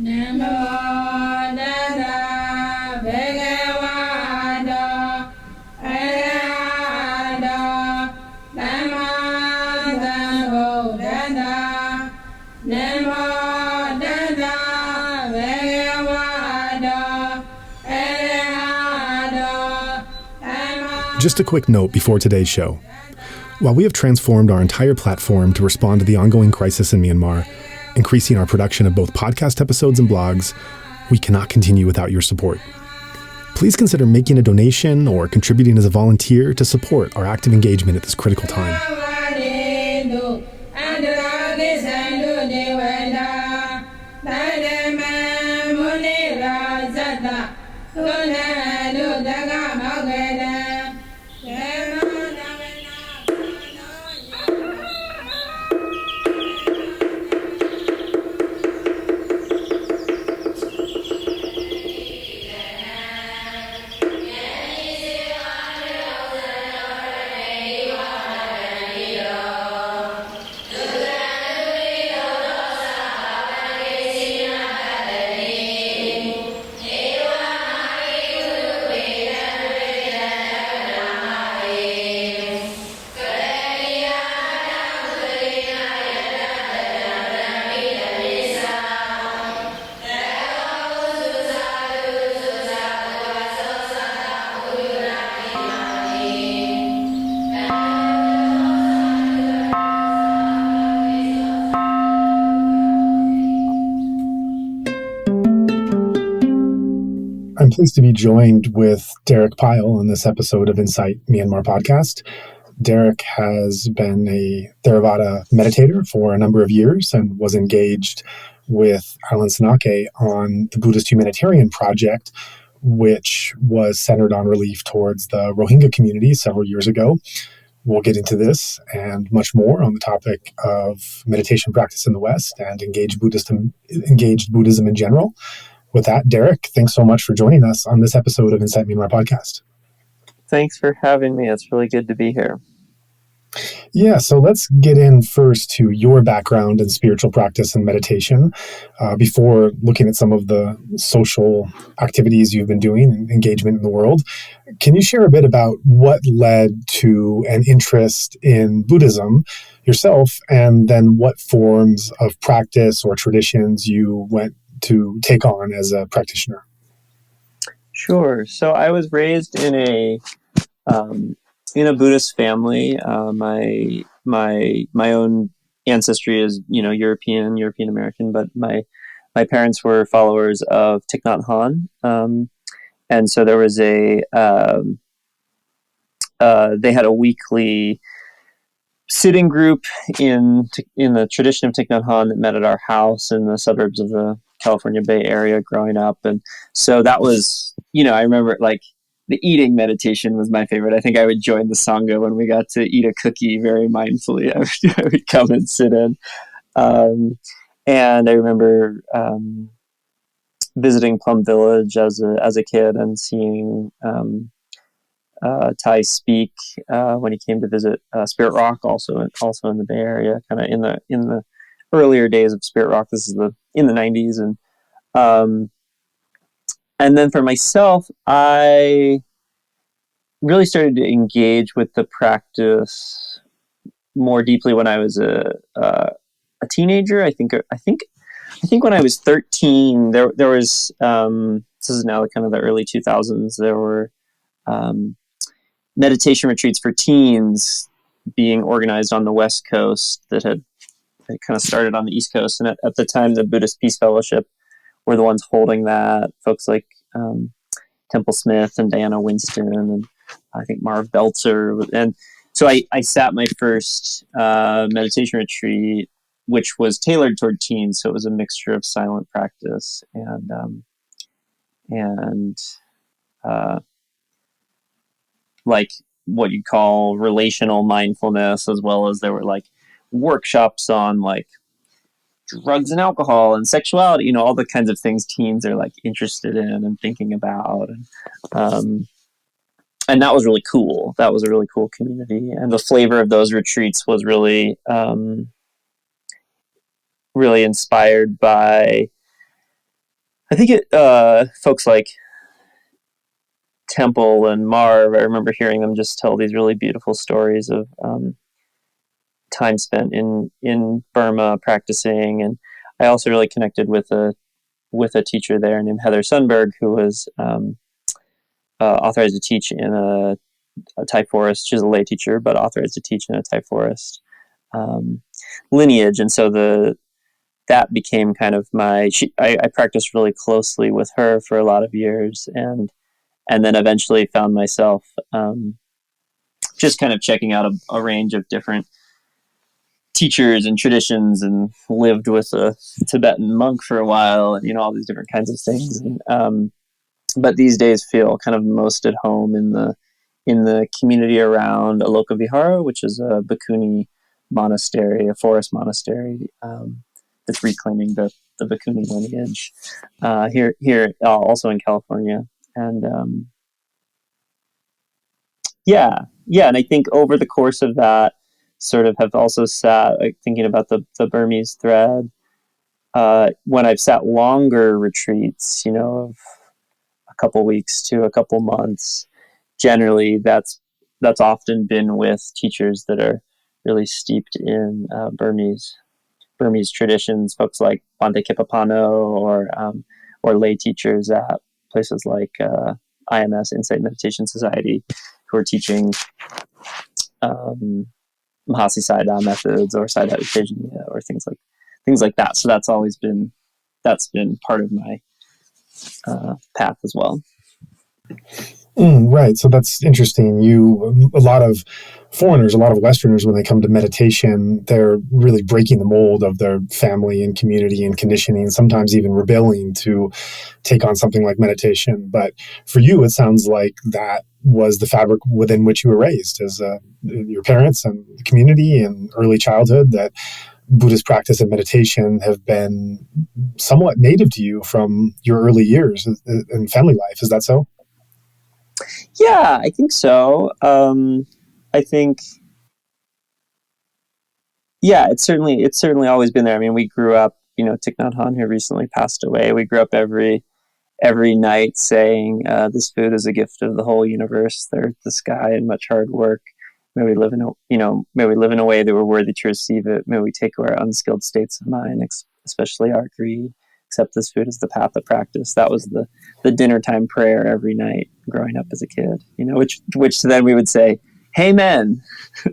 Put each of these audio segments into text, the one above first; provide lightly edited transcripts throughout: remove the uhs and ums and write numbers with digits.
Namo Tassa Bhagavato Arahato Sammasambuddhassa. Namo Tassa Bhagavato Arahato Just a quick note before today's show. While we have transformed our entire platform to respond to the ongoing crisis in Myanmar, increasing our production of both podcast episodes and blogs, we cannot continue without your support. Please consider making a donation or contributing as a volunteer to support our active engagement at this critical time. I'm pleased to be joined with Derek Pyle on this episode of Insight Myanmar podcast. Derek has been a Theravada meditator for a number of years and was engaged with Alan Senauke on the Buddhist Humanitarian Project, which was centered on relief towards the Rohingya community several years ago. We'll get into this and much more on the topic of meditation practice in the West and engaged Buddhism in general. With that, Derek, thanks so much for joining us on this episode of Insight Myanmar podcast. Thanks for having me. It's really good to be here. Yeah, so let's get in first to your background in spiritual practice and meditation before looking at some of the social activities you've been doing and engagement in the world. Can you share a bit about what led to an interest in Buddhism yourself, and then what forms of practice or traditions you went to take on as a practitioner? Sure. So I was raised in a Buddhist family. My own ancestry is European American, but my parents were followers of Thich Nhat Hanh, and so there was they had a weekly sitting group in the tradition of Thich Nhat Hanh that met at our house in the suburbs of the California Bay Area growing up. And so that was, I remember like the eating meditation was my favorite. I think I would join the Saṅghas when we got to eat a cookie very mindfully. I would come and sit in. And I remember visiting Plum Village as a kid and seeing Ty speak when he came to visit Spirit Rock, also in the Bay Area, kind of in the earlier days of Spirit Rock. This is in the 90s, and then for myself, I really started to engage with the practice more deeply when I was a teenager. I think when I was 13, there was this is now kind of the early 2000s. There were meditation retreats for teens being organized on the West Coast that had kind of started on the East Coast. And at the time, the Buddhist Peace Fellowship were the ones holding that. Folks like Temple Smith and Diana Winston and I think Marv Belzer. And so I sat my first meditation retreat, which was tailored toward teens. So it was a mixture of silent practice and like what you call relational mindfulness, as well as there were like workshops on like drugs and alcohol and sexuality, all the kinds of things teens are like interested in and thinking about. And that was really cool. That was a really cool community. And the flavor of those retreats was really, really inspired by I think folks like Temple and Marv, I remember hearing them just tell these really beautiful stories of time spent in Burma practicing. And I also really connected with a teacher there named Heather Sundberg, who was authorized to teach in a Thai forest. She's a lay teacher, but authorized to teach in a Thai forest lineage. And so that became kind of I practiced really closely with her for a lot of years, and then eventually found myself just kind of checking out a range of different teachers and traditions, and lived with a Tibetan monk for a while, and all these different kinds of things. And, but these days feel kind of most at home in the community around Alokavihara, which is a Bhikkhuni monastery, a forest monastery that's reclaiming the Bhikkhuni lineage here also in California. And and I think over the course of that, sort of have also sat thinking about the Burmese thread. When I've sat longer retreats, of a couple weeks to a couple months, generally that's often been with teachers that are really steeped in Burmese traditions, folks like Bhante Kipapano, or lay teachers at places like IMS, Insight Meditation Society, who are teaching Mahasi Sayadaw methods or Sayadaw Tejaniya or things like that. So that's been part of my path as well. Right. So that's interesting. A lot of foreigners, a lot of Westerners, when they come to meditation, they're really breaking the mold of their family and community and conditioning, sometimes even rebelling to take on something like meditation. But for you, it sounds like that was the fabric within which you were raised, as your parents and the community and early childhood, that Buddhist practice and meditation have been somewhat native to you from your early years in family life. Is that so? Yeah, I think so. I think, it's certainly always been there. I mean, we grew up, Thich Nhat Hanh, who recently passed away, we grew up every night saying, this food is a gift of the whole universe, the earth, the sky, and much hard work. May we live in a way that we're worthy to receive it. May we take away our unskilled states of mind, especially our greed. Accept this food as the path of practice. That was the dinner time prayer every night growing up as a kid. Which then we would say, "Amen."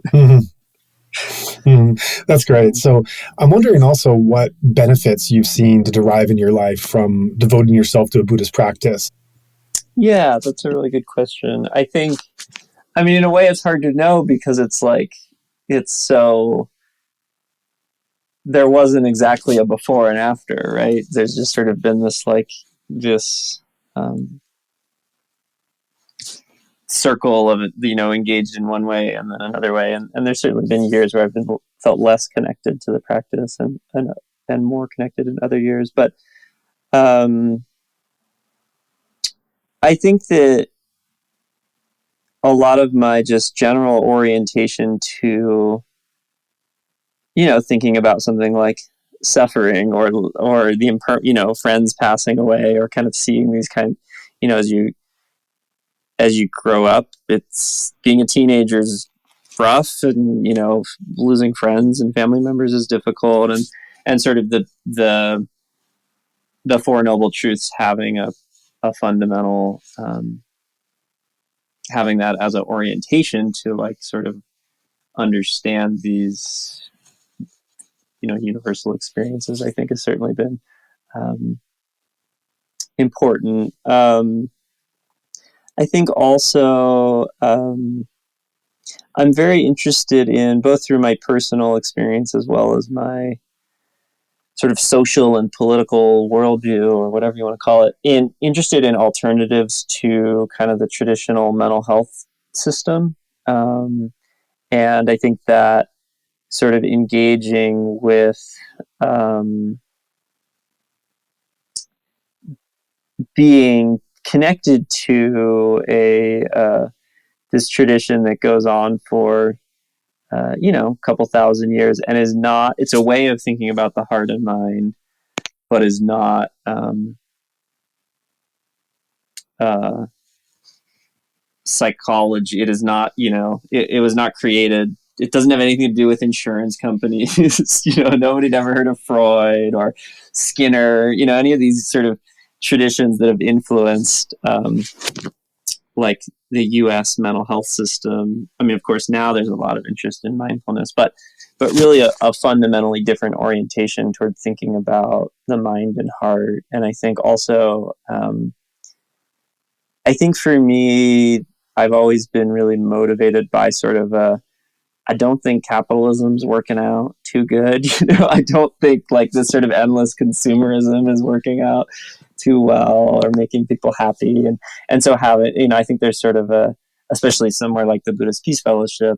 Mm-hmm. That's great. So I'm wondering also what benefits you've seen to derive in your life from devoting yourself to a Buddhist practice. Yeah, that's a really good question. I think, in a way, it's hard to know because there wasn't exactly a before and after, right? There's just sort of been this circle of, engaged in one way and then another way. And there's certainly been years where I've felt less connected to the practice and more connected in other years. But I think that a lot of my just general orientation to, thinking about something like suffering or friends passing away, or kind of seeing these as you grow up, it's being a teenager is rough, and losing friends and family members is difficult, and sort of the Four Noble Truths having a fundamental having that as an orientation to sort of understand these universal experiences, I think has certainly been important. I think also I'm very interested in, both through my personal experience as well as my sort of social and political worldview, or whatever you want to call it, interested in alternatives to kind of the traditional mental health system. And I think that sort of engaging with being connected to this tradition that goes on for a couple thousand years, and it's a way of thinking about the heart and mind, but is not psychology. It is not, it was not created. It doesn't have anything to do with insurance companies. Nobody ever heard of Freud or Skinner, any of these sort of traditions that have influenced, like the U.S. mental health system. I mean, of course, now there's a lot of interest in mindfulness, but really a fundamentally different orientation toward thinking about the mind and heart. And I think also, I think for me, I've always been really motivated by sort of I don't think capitalism's working out too good. I don't think like this sort of endless consumerism is working out too well or making people happy. And so I think there's sort of especially somewhere like the Buddhist Peace Fellowship,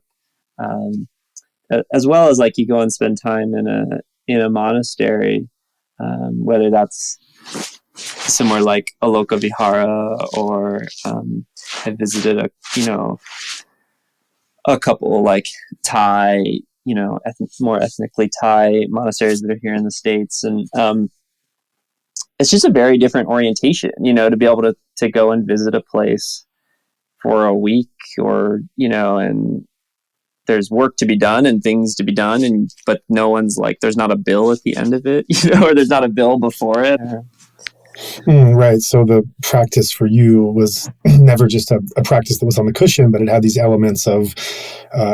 as well as like you go and spend time in a monastery, whether that's somewhere like Aloka Vihara or I visited a couple like Thai, more ethnically Thai monasteries that are here in the States. And it's just a very different orientation, to be able to go and visit a place for a week or, and there's work to be done and things to be done. But no one's like, there's not a bill at the end of it, or there's not a bill before it. Right. So the practice for you was never just a practice that was on the cushion, but it had these elements of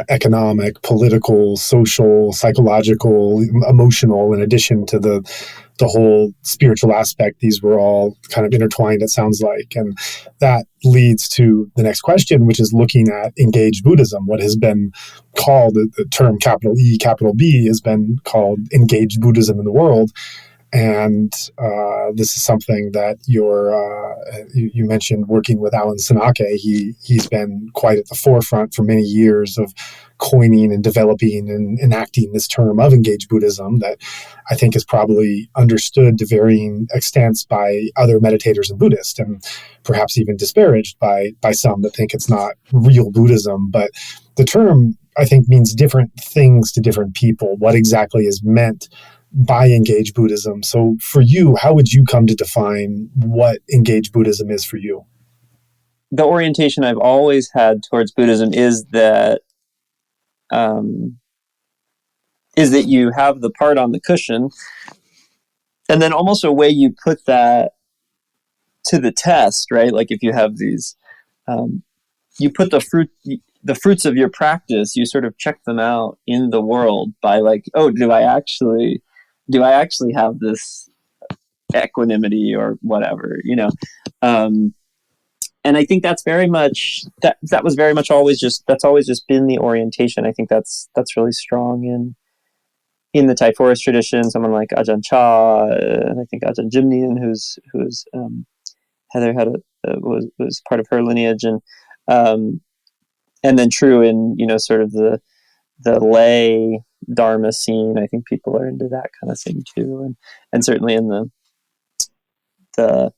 economic, political, social, psychological, emotional, in addition to the whole spiritual aspect. These were all kind of intertwined, it sounds like. And that leads to the next question, which is looking at engaged Buddhism. What has been called, the term capital E, capital B, has been called engaged Buddhism in the world. And this is something that you mentioned working with Alan Senauke. He's been quite at the forefront for many years of coining and developing and enacting this term of engaged Buddhism that I think is probably understood to varying extents by other meditators and Buddhists, and perhaps even disparaged by some that think it's not real Buddhism. But the term, I think, means different things to different people. What exactly is meant by engaged Buddhism? So for you, how would you come to define what engaged Buddhism is for you? The orientation I've always had towards Buddhism is that you have the part on the cushion, and then almost a way you put that to the test, right? Like if you have these, you put the fruits of your practice, you sort of check them out in the world by like, oh, do I actually have this equanimity or whatever, and I think that's very much that was very much always just been the orientation. I think that's really strong in the Thai forest tradition. Someone like Ajahn Chah, and I think Ajahn Jimnian, who's Heather was part of her lineage, and then true in sort of the lay Dharma scene. I think people are into that kind of thing too, and certainly in the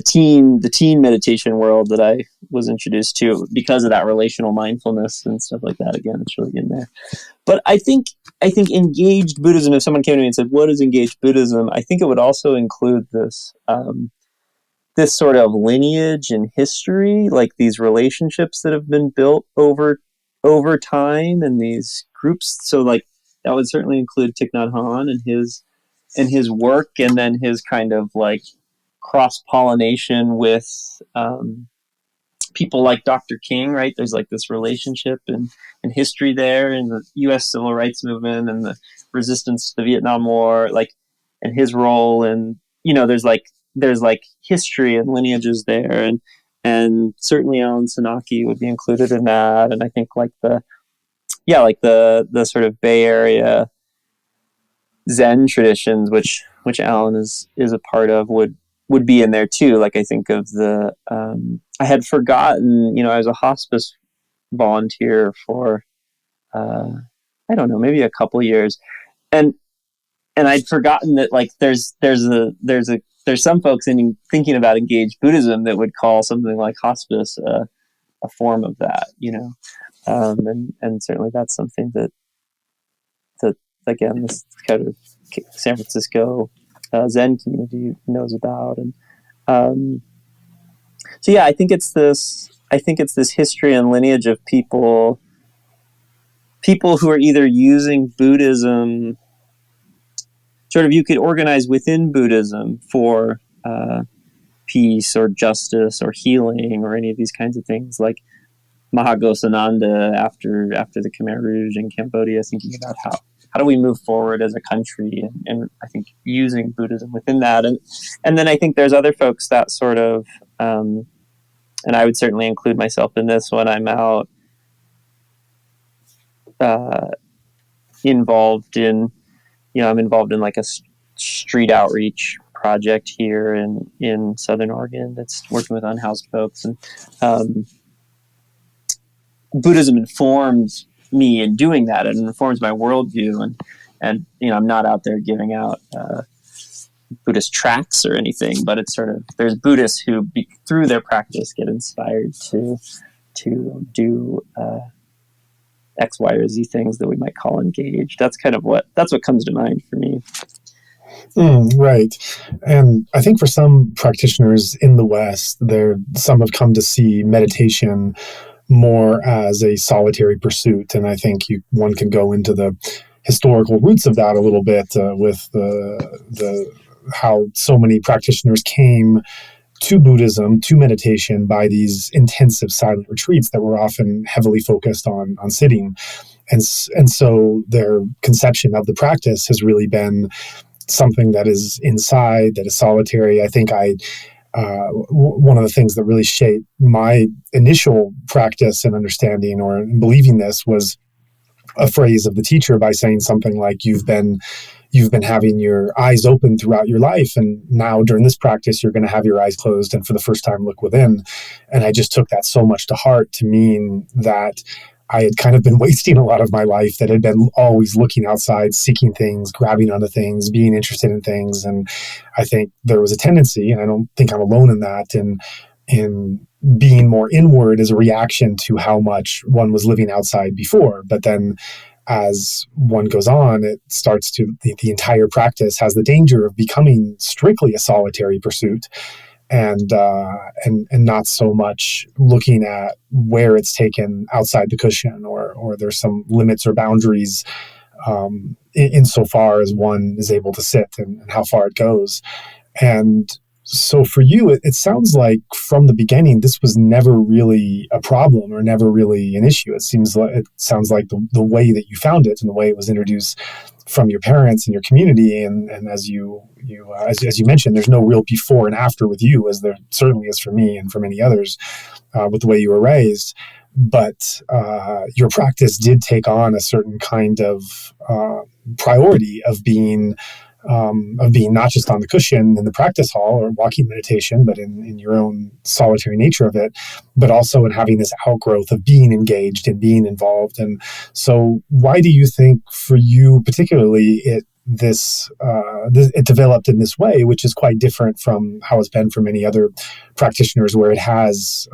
teen meditation world that I was introduced to because of that relational mindfulness and stuff like that. Again, it's really in there. But I think engaged Buddhism, if someone came to me and said, what is engaged Buddhism? I think it would also include this sort of lineage and history, like these relationships that have been built over time and these groups. So like that would certainly include Thich Nhat Hanh and his work, and then his kind of like cross-pollination with people like Dr. King, right? There's like this relationship and history there in the U.S. civil rights movement and the resistance to the Vietnam War, like, and his role. And, there's like history and lineages there. And certainly Alan Senauke would be included in that. And I think like the sort of Bay Area Zen traditions, which Alan is a part of, would be in there too. Like I think of I had forgotten, I was a hospice volunteer for, I don't know, maybe a couple years. And I'd forgotten that like there's some folks thinking about engaged Buddhism that would call something like hospice a form of that, and certainly that's something that again, this kind of San Francisco Zen community knows about. And yeah, I think it's this history and lineage of people who are either using Buddhism, sort of, you could organize within Buddhism for peace or justice or healing or any of these kinds of things, like Mahagosananda after the Khmer Rouge in Cambodia, thinking about how do we move forward as a country, and I think using Buddhism within that, and then I think there's other folks that sort of, and I would certainly include myself in this when I'm out involved in, I'm involved in like a street outreach project here in Southern Oregon that's working with unhoused folks, and Buddhism informs me in doing that. It informs my worldview, and I'm not out there giving out Buddhist tracts or anything, but it's sort of, there's Buddhists who through their practice get inspired to do X, Y, or Z things that we might call engaged. That's what comes to mind for me. Right. And I think for some practitioners in the West, some have come to see meditation more as a solitary pursuit. And I think one can go into the historical roots of that a little bit with the how so many practitioners came to Buddhism, to meditation, by these intensive silent retreats that were often heavily focused on sitting. And so their conception of the practice has really been something that is inside, that is solitary. I think one of the things that really shaped my initial practice and understanding or believing this was a phrase of the teacher by saying something like, you've been having your eyes open throughout your life, and now during this practice you're going to have your eyes closed and for the first time look within. And I just took that so much to heart, to mean that I had kind of been wasting a lot of my life, that had been always looking outside, seeking things, grabbing onto things, being interested in things. And I think there was a tendency, and I don't think I'm alone in that, in being more inward as a reaction to how much one was living outside before. But then as one goes on, it starts to, the entire practice has the danger of becoming strictly a solitary pursuit, and not so much looking at where it's taken outside the cushion, or there's some limits or boundaries insofar as one is able to sit, and how far it goes. And so for you, it sounds like from the beginning, this was never really a problem or never really an issue. It sounds like the way that you found it and the way it was introduced from your parents and your community, and as you mentioned, there's no real before and after with you, as there certainly is for me and for many others, with the way you were raised. But your practice did take on a certain kind of priority of being not just on the cushion in the practice hall or walking meditation, but in your own solitary nature of it, but also in having this outgrowth of being engaged and being involved. And so why do you think for you particularly it developed in this way, which is quite different from how it's been for many other practitioners, where it has,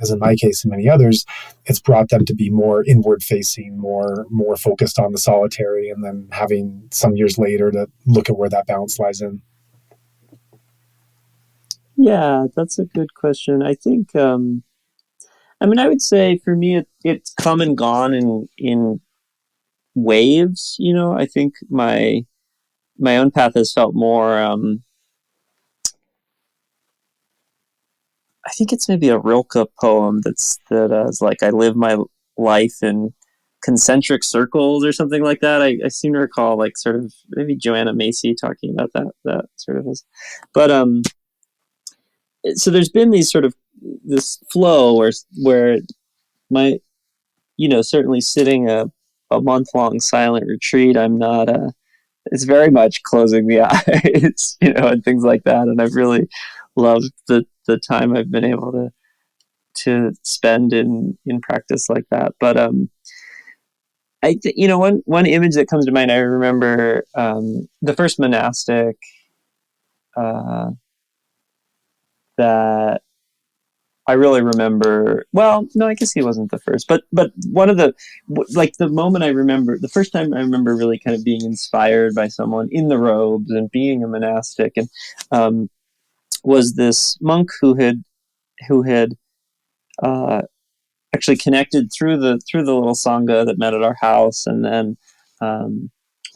as in my case and many others, it's brought them to be more inward facing, more focused on the solitary, and then having some years later to look at where that balance lies in? Yeah, that's a good question. I think, I would say for me, it's come and gone in waves. I think my own path has felt more, I think it's maybe a Rilke poem that is like, I live my life in concentric circles or something like that. I seem to recall like sort of maybe Joanna Macy talking about that sort of is. But so there's been these sort of this flow where my, certainly sitting a month-long silent retreat, I'm not it's very much closing the eyes, and things like that. And I've really loved the time I've been able to spend in practice like that. But one image that comes to mind, I remember the first monastic that I really remember. Well, no, I guess he wasn't the first, but one of the moment I remember, the first time I remember really kind of being inspired by someone in the robes and being a monastic, and was this monk who had who had uh, actually connected through the little sangha that met at our house, and then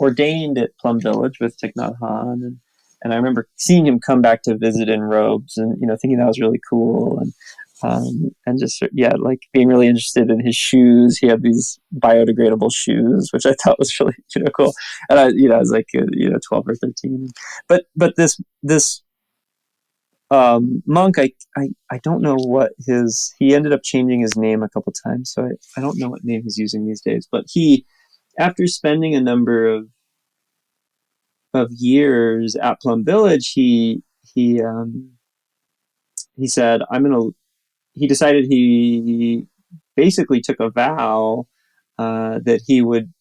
ordained at Plum Village with Thich Nhat Hanh, and I remember seeing him come back to visit in robes, and thinking that was really cool, and just like being really interested in his shoes. He had these biodegradable shoes, which I thought was really cool. And I was like 12 or 13, but this monk, I don't know what he ended up changing his name a couple times, so I don't know what name he's using these days. But he, after spending a number of years at Plum Village, he said, he decided, he basically took a vow that he would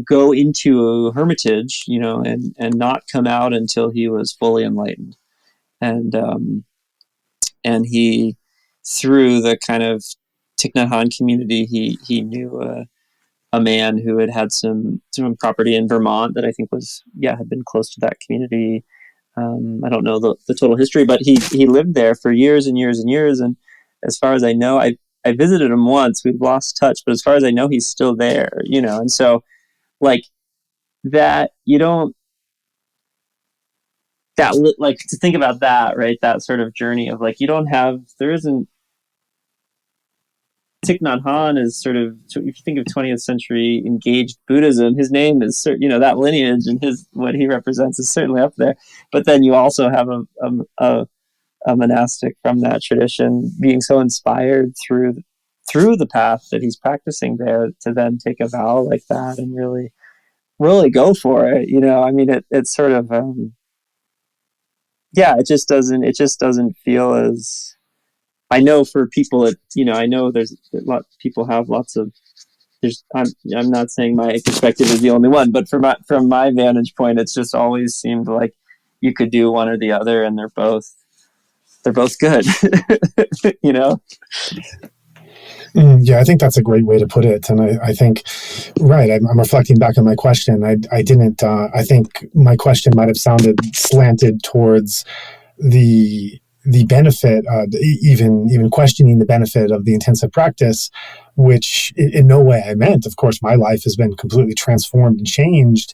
go into a hermitage, and not come out until he was fully enlightened. And he, through the kind of Thich Nhat Hanh community, he knew a man who had some property in Vermont that I think had been close to that community. I don't know the total history, but he lived there for years and years and years. And as far as I know, I visited him once. We've lost touch, but as far as I know, he's still there. And so, like, that, like, to think about that, right? That sort of journey of, like, there isn't. Thich Nhat Hanh is sort of, if you think of 20th century engaged Buddhism, his name is, that lineage and what he represents is certainly up there. But then you also have a monastic from that tradition being so inspired through the path that he's practicing there, to then take a vow like that and really, really go for it. I mean, it's sort of, it just doesn't feel as, I know for people, I know there's people have lots of, I'm not saying my perspective is the only one, but from my vantage point, it's just always seemed like you could do one or the other, and they're both good. Yeah, I think that's a great way to put it. And I think, right, I'm reflecting back on my question. I didn't, I think my question might have sounded slanted towards the benefit, even questioning the benefit of the intensive practice, which in no way I meant. Of course, my life has been completely transformed and changed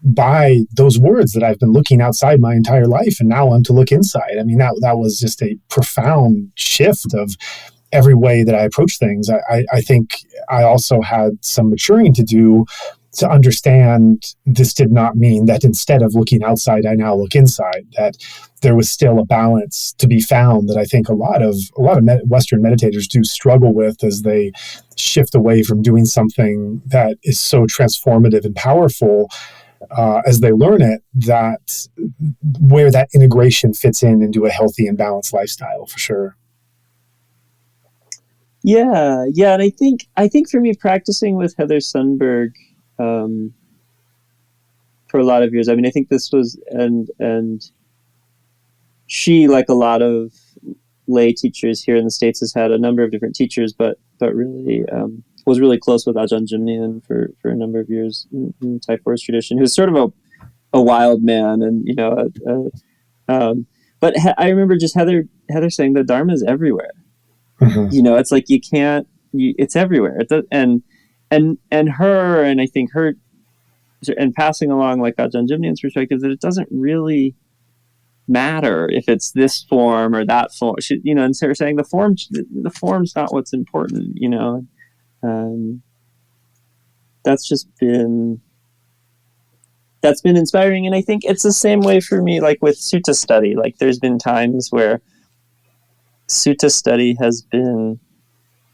by those words that I've been looking outside my entire life, and now I'm to look inside. I mean, that was just a profound shift of every way that I approach things. I think I also had some maturing to do to understand this did not mean that instead of looking outside, I now look inside, that there was still a balance to be found that I think a lot of Western meditators do struggle with as they shift away from doing something that is so transformative and powerful as they learn it, that where that integration fits into a healthy and balanced lifestyle, for sure. Yeah, and I think for me, practicing with Heather Sundberg for a lot of years, I mean, I think this was, and she, like a lot of lay teachers here in the States, has had a number of different teachers, but really was really close with Ajahn Jumnian for a number of years in Thai forest tradition, who's sort of a wild man, and but I remember just Heather saying the Dharma is everywhere. Mm-hmm. It's like you can't. It's everywhere. And her, and I think her, and passing along, like, Ajahn Jumnian's perspective, that it doesn't really matter if it's this form or that form. And so saying the form's not what's important. That's been inspiring, and I think it's the same way for me, like with sutta study. Like, there's been times where sutta study has been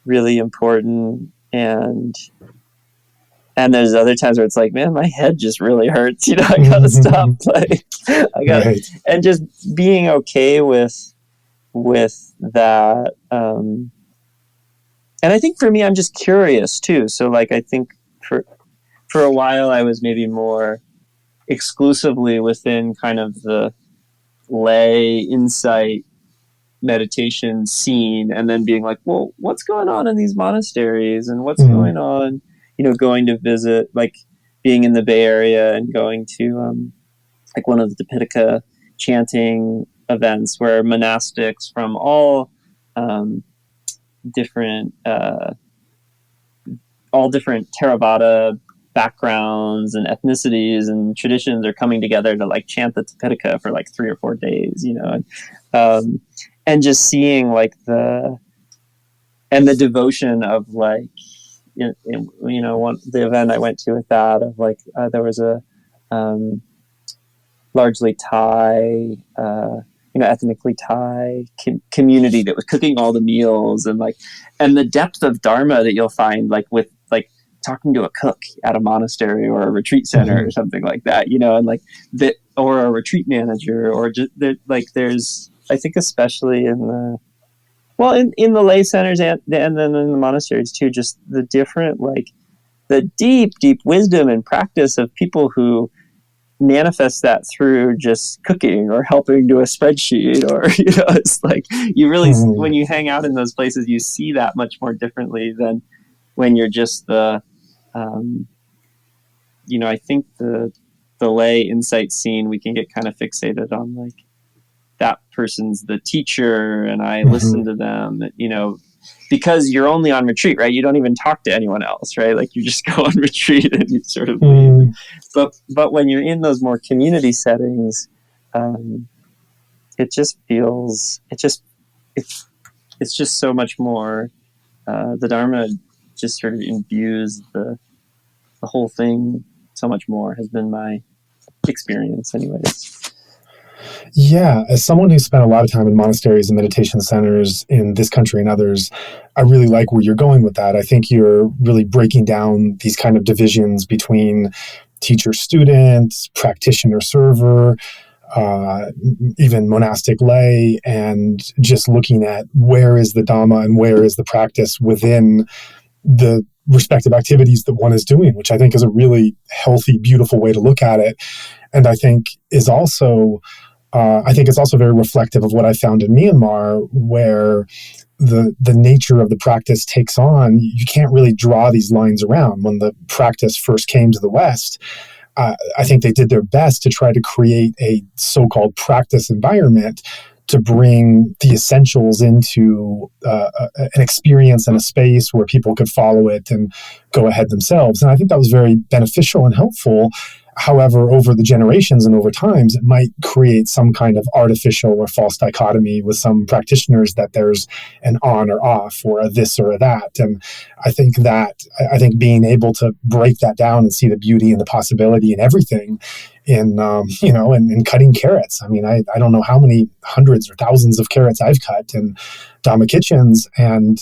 really important, and there's other times where it's like, man, my head just really hurts. I gotta stop. Like, I gotta, right. And just being okay with that. And I think for me, I'm just curious too. So, like, I think for a while I was maybe more exclusively within kind of the lay insight meditation scene, and then being like, well, what's going on in these monasteries, and what's going on, going to visit, like being in the Bay Area and going to like one of the Tipitaka chanting events where monastics from different Theravada backgrounds and ethnicities and traditions are coming together to like chant the Tipitaka for like 3 or 4 days, and just seeing like the devotion of like, the event I went to with that of like, there was a largely Thai, ethnically Thai community that was cooking all the meals, and the depth of Dharma that you'll find like with like talking to a cook at a monastery or a retreat center or something like that, and like that, or a retreat manager, or just like there's, I think especially in the lay centers and then in the monasteries too, just the different, like the deep wisdom and practice of people who manifest that through just cooking or helping do a spreadsheet, or it's like you really when you hang out in those places you see that much more differently than when you're just the I think the lay insight scene, we can get kind of fixated on like that person's the teacher and I listen to them, because you're only on retreat, right? You don't even talk to anyone else, right? Like you just go on retreat and you sort of leave. But when you're in those more community settings, it just feels, it's just so much more, the Dharma just sort of imbues the whole thing so much more, has been my experience anyways. Yeah, as someone who spent a lot of time in monasteries and meditation centers in this country and others, I really like where you're going with that. I think you're really breaking down these kind of divisions between teacher-student, practitioner-server, even monastic lay, and just looking at where is the Dhamma and where is the practice within the respective activities that one is doing, which I think is a really healthy, beautiful way to look at it. And I think is also... I think it's also very reflective of what I found in Myanmar, where the nature of the practice takes on, you can't really draw these lines around. When the practice first came to the West, I think they did their best to try to create a so-called practice environment to bring the essentials into an experience and a space where people could follow it and go ahead themselves. And I think that was very beneficial and helpful. However, over the generations and over times, it might create some kind of artificial or false dichotomy with some practitioners that there's an on or off or a this or a that. And I think being able to break that down and see the beauty and the possibility in everything in cutting carrots. I mean, I don't know how many hundreds or thousands of carrots I've cut in Dhamma kitchens, and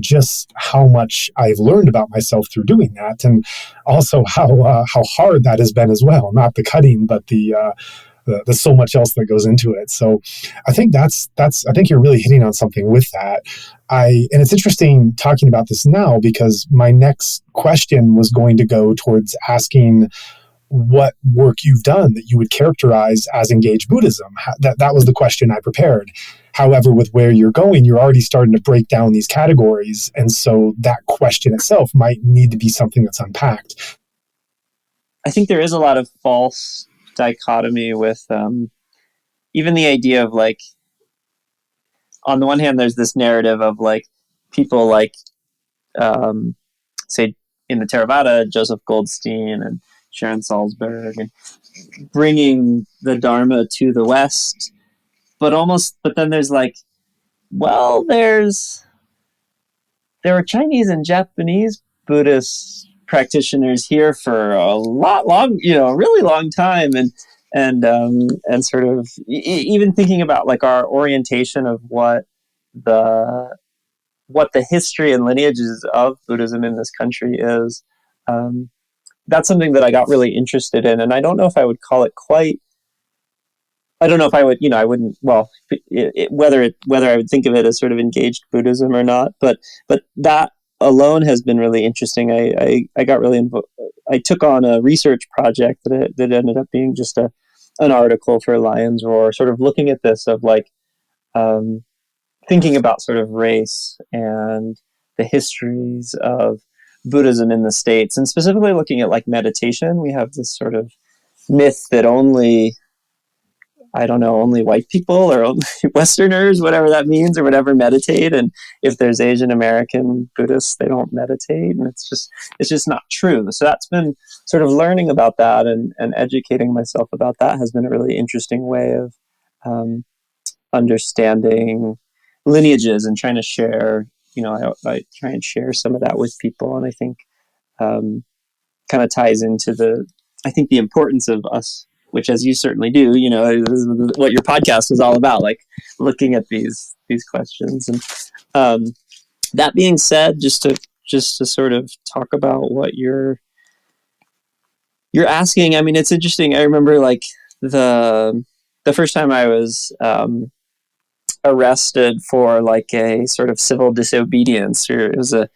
just how much I've learned about myself through doing that, and also how hard that has been as well. Not the cutting, but the so much else that goes into it. So I think I think you're really hitting on something with that. And it's interesting talking about this now, because my next question was going to go towards asking what work you've done that you would characterize as engaged Buddhism. That was the question I prepared. However, with where you're going, you're already starting to break down these categories. And so that question itself might need to be something that's unpacked. I think there is a lot of false dichotomy with even the idea of like, on the one hand, there's this narrative of like people like, say in the Theravada, Joseph Goldstein and Sharon Salzberg, and bringing the Dharma to the West, but then there's like, well, there were Chinese and Japanese Buddhist practitioners here for a really long time, and sort of even thinking about like our orientation of what the history and lineages of Buddhism in this country is. That's something that I got really interested in, and I don't know if I would call it quite. I don't know if I would, I wouldn't. Well, whether I would think of it as sort of engaged Buddhism or not, but that alone has been really interesting. I got really I took on a research project that ended up being just an article for Lion's Roar, sort of looking at this of like thinking about sort of race and the histories of Buddhism in the States, and specifically looking at like meditation. We have this sort of myth that only I don't know, only white people or only Westerners, whatever that means, or whatever, meditate. And if there's Asian American Buddhists, they don't meditate. And it's just not true. So that's been sort of learning about that and educating myself about that has been a really interesting way of understanding lineages and trying to share, I try and share some of that with people. And I think kind of ties into the importance of us, which, as you certainly do, is what your podcast is all about, like looking at these questions. And that being said, just to sort of talk about what you're asking. I mean, it's interesting. I remember like the first time I was arrested for like a sort of civil disobedience, or it was a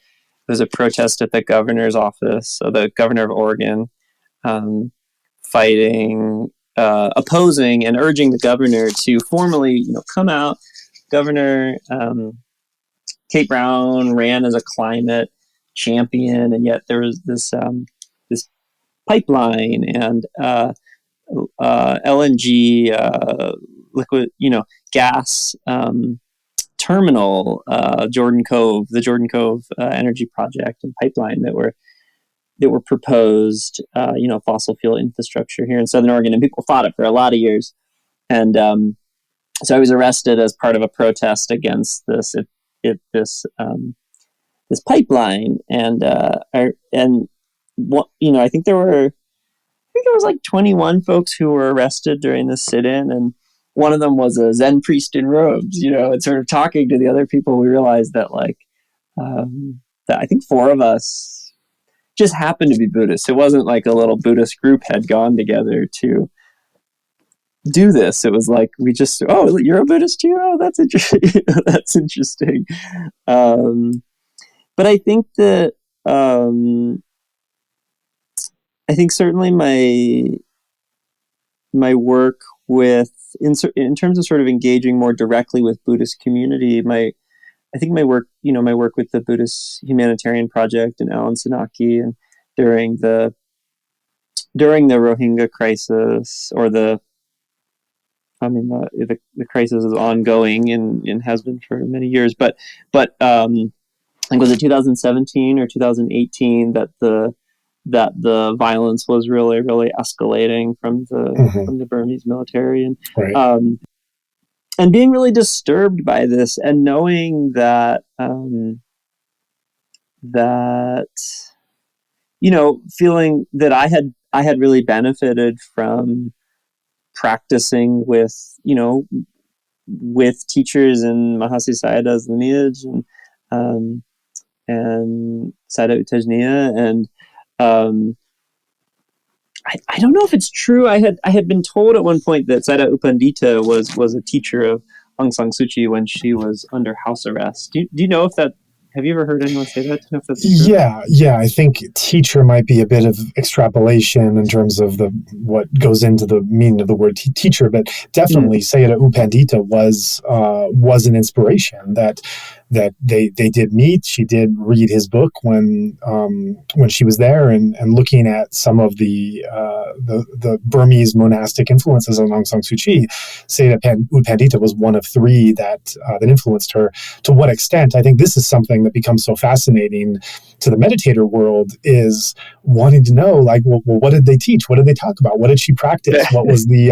protest at the governor's office, so the governor of Oregon, fighting, opposing and urging the governor to formally, come out. Governor Kate Brown ran as a climate champion, and yet there was this pipeline and LNG, liquid, gas terminal, the Jordan Cove energy project and pipeline that were proposed, fossil fuel infrastructure here in Southern Oregon, and people fought it for a lot of years. And so I was arrested as part of a protest against this pipeline, and I think there was like 21 folks who were arrested during the sit-in, and one of them was a Zen priest in robes, and sort of talking to the other people, we realized that that I think 4 of us just happened to be Buddhists. It wasn't like a little Buddhist group had gone together to do this. It was like we just, oh, you're a Buddhist too? Oh, that's interesting. That's interesting. But I think that I think certainly my work with in terms of sort of engaging more directly with Buddhist community, my work with the Buddhist Humanitarian Project and Alan Senauke, and during the Rohingya crisis, or the crisis is ongoing and has been for many years, but I think was it 2017 or 2018 that the violence was really, really escalating from the Burmese military, and right. And being really disturbed by this, and knowing that feeling that I had really benefited from practicing with teachers in Mahasi Sayadaw's lineage and Sayadaw U Tejaniya, and I don't know if it's true. I had been told at one point that Sayadaw U Pandita was a teacher of Aung San Suu Kyi when she was under house arrest. Do you know if that? Have you ever heard anyone say that? Do you know if that's true? Yeah. I think teacher might be a bit of extrapolation in terms of what goes into the meaning of the word teacher, but definitely Sayadaw U Pandita was an inspiration that they did meet. She did read his book when she was there, and looking at some of the Burmese monastic influences on Aung San Suu Kyi, Sayadaw U Pandita was one of 3 that influenced her. To what extent? I think this is something that becomes so fascinating to the meditator world, is wanting to know, like, well, what did they teach? What did they talk about? What did she practice? What was the,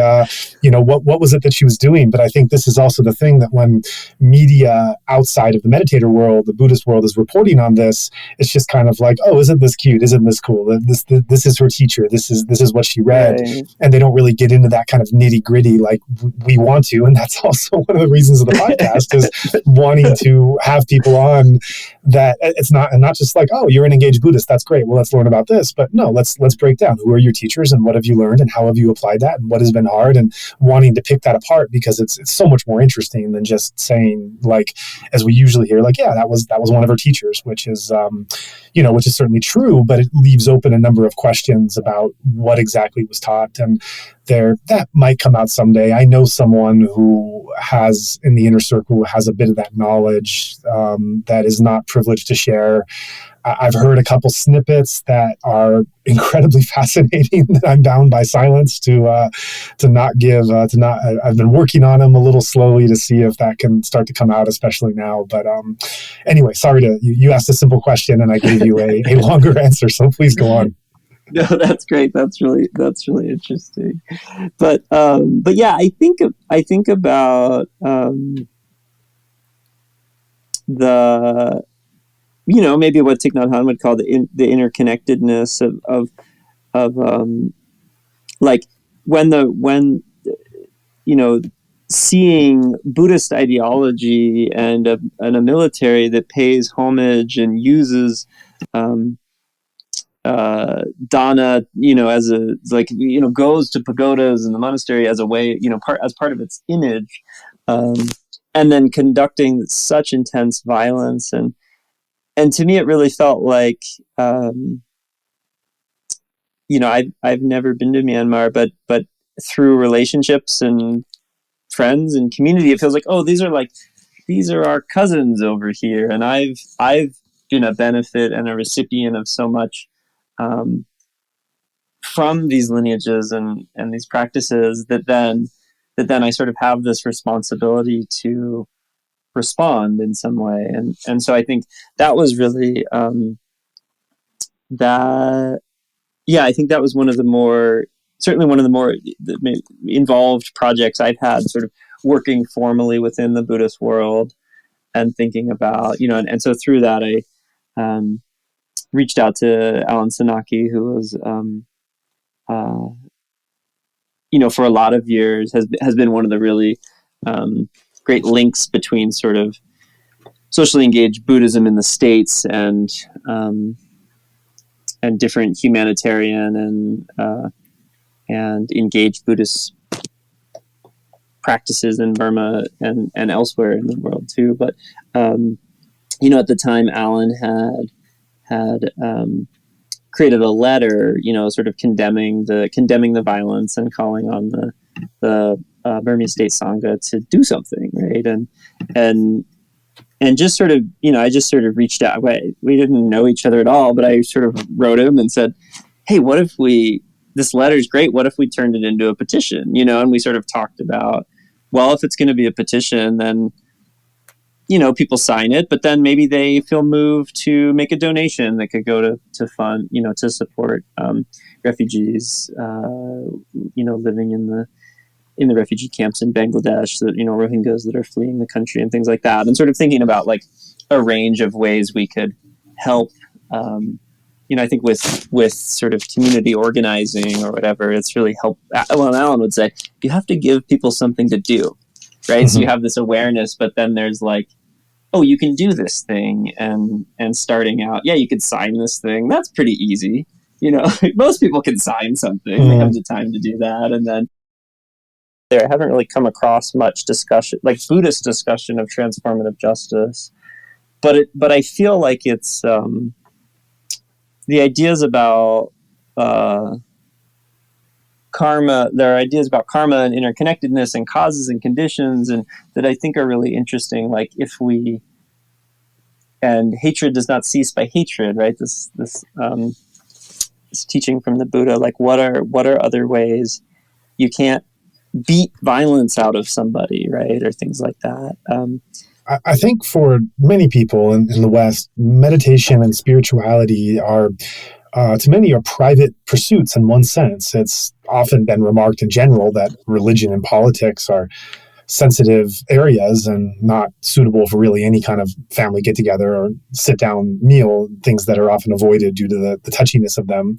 what was it that she was doing? But I think this is also the thing, that when media outside of the meditator world, the Buddhist world, is reporting on this, it's just kind of like, oh, isn't this cute? Isn't this cool? This is her teacher. This is what she read. Right. And they don't really get into that kind of nitty gritty like we want to. And that's also one of the reasons of the podcast, is wanting to have people on that it's not just like, oh, you're an engaged Buddhist, that's great, well, let's learn about this. But no, let's break down, who are your teachers and what have you learned and how have you applied that and what has been hard, and wanting to pick that apart, because it's so much more interesting than just saying, like, as we usually hear, like, yeah, that was one of her teachers, which is certainly true, but it leaves open a number of questions about what exactly was taught. And that might come out someday. I know someone who has in the inner circle has a bit of that knowledge that is not privileged to share. I've heard a couple snippets that are incredibly fascinating that I'm bound by silence to not give. I've been working on them a little slowly to see if that can start to come out, especially now. But anyway, sorry you asked a simple question and I gave you a longer answer. So please go on. No, that's great. That's really interesting. But yeah, I think about the, maybe what Thich Nhat Hanh would call the interconnectedness of like when seeing Buddhist ideology and a military that pays homage and uses dana, as a goes to pagodas and the monastery as a way, as part of its image, and then conducting such intense violence, and to me it really felt like, I've never been to Myanmar, but through relationships and friends and community, it feels like, oh, these are our cousins over here, and I've been a benefit and a recipient of so much from these lineages and these practices that then I sort of have this responsibility to respond in some way, and so I think that was really I think that was one of the more involved projects I've had, sort of working formally within the Buddhist world and thinking about, and so through that I reached out to Alan Senauke, who was for a lot of years has been one of the really great links between sort of socially engaged Buddhism in the States and different humanitarian and engaged Buddhist practices in Burma and elsewhere in the world too. But at the time, Alan had created a letter, sort of condemning the violence and calling on the Burmese state Saṅghas to do something, right? And just sort of, I just sort of reached out. We didn't know each other at all, but I sort of wrote him and said, hey, what if this letter's great. What if we turned it into a petition, and we sort of talked about, well, if it's going to be a petition, then, people sign it, but then maybe they feel moved to make a donation that could go to fund, to support refugees, living in the refugee camps in Bangladesh, that, Rohingyas that are fleeing the country and things like that. And sort of thinking about like a range of ways we could help, I think with sort of community organizing or whatever, it's really helped. Well, Alan would say, you have to give people something to do, right? Mm-hmm. So you have this awareness, but then there's like, oh, you can do this thing, and starting out, yeah, you could sign this thing. That's pretty easy. Most people can sign something. Mm-hmm. They have the time to do that. And then I haven't really come across much discussion, like Buddhist discussion of transformative justice, but I feel like it's the ideas about karma. There are ideas about karma and interconnectedness and causes and conditions, and that I think are really interesting. Like and hatred does not cease by hatred, right? This teaching from the Buddha. Like, what are other ways you can't beat violence out of somebody, right? Or things like that. I think for many people in the West, meditation and spirituality are, to many, are private pursuits in one sense. It's often been remarked in general that religion and politics are sensitive areas and not suitable for really any kind of family get-together or sit-down meal, things that are often avoided due to the touchiness of them.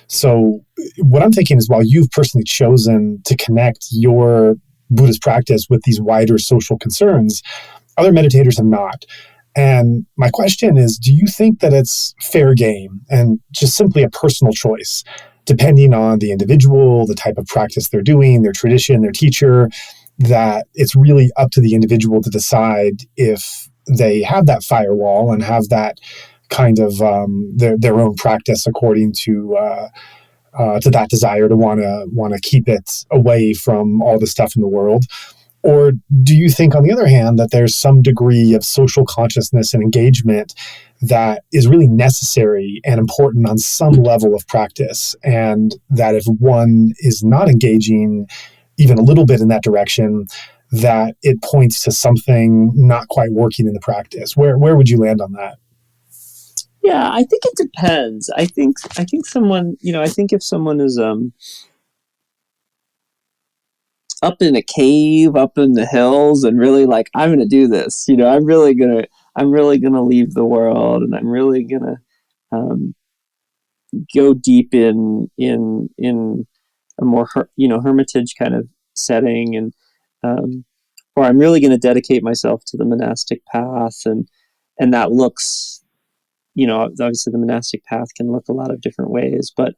So what I'm thinking is, while you've personally chosen to connect your Buddhist practice with these wider social concerns, other meditators have not. And my question is, do you think that it's fair game and just simply a personal choice, depending on the individual, the type of practice they're doing, their tradition, their teacher, that it's really up to the individual to decide if they have that firewall and have that kind of their own practice according to that desire to want to keep it away from all the stuff in the world? Or do you think, on the other hand, that there's some degree of social consciousness and engagement that is really necessary and important on some level of practice, and that if one is not engaging even a little bit in that direction, that it points to something not quite working in the practice? Where would you land on that? Yeah, I think it depends. I think someone, I think if someone is up in a cave, up in the hills, and really like, I'm going to do this. I'm really gonna leave the world, and I'm really gonna go deep in a more hermitage kind of setting, and or I'm really going to dedicate myself to the monastic path, and that looks, obviously the monastic path can look a lot of different ways, but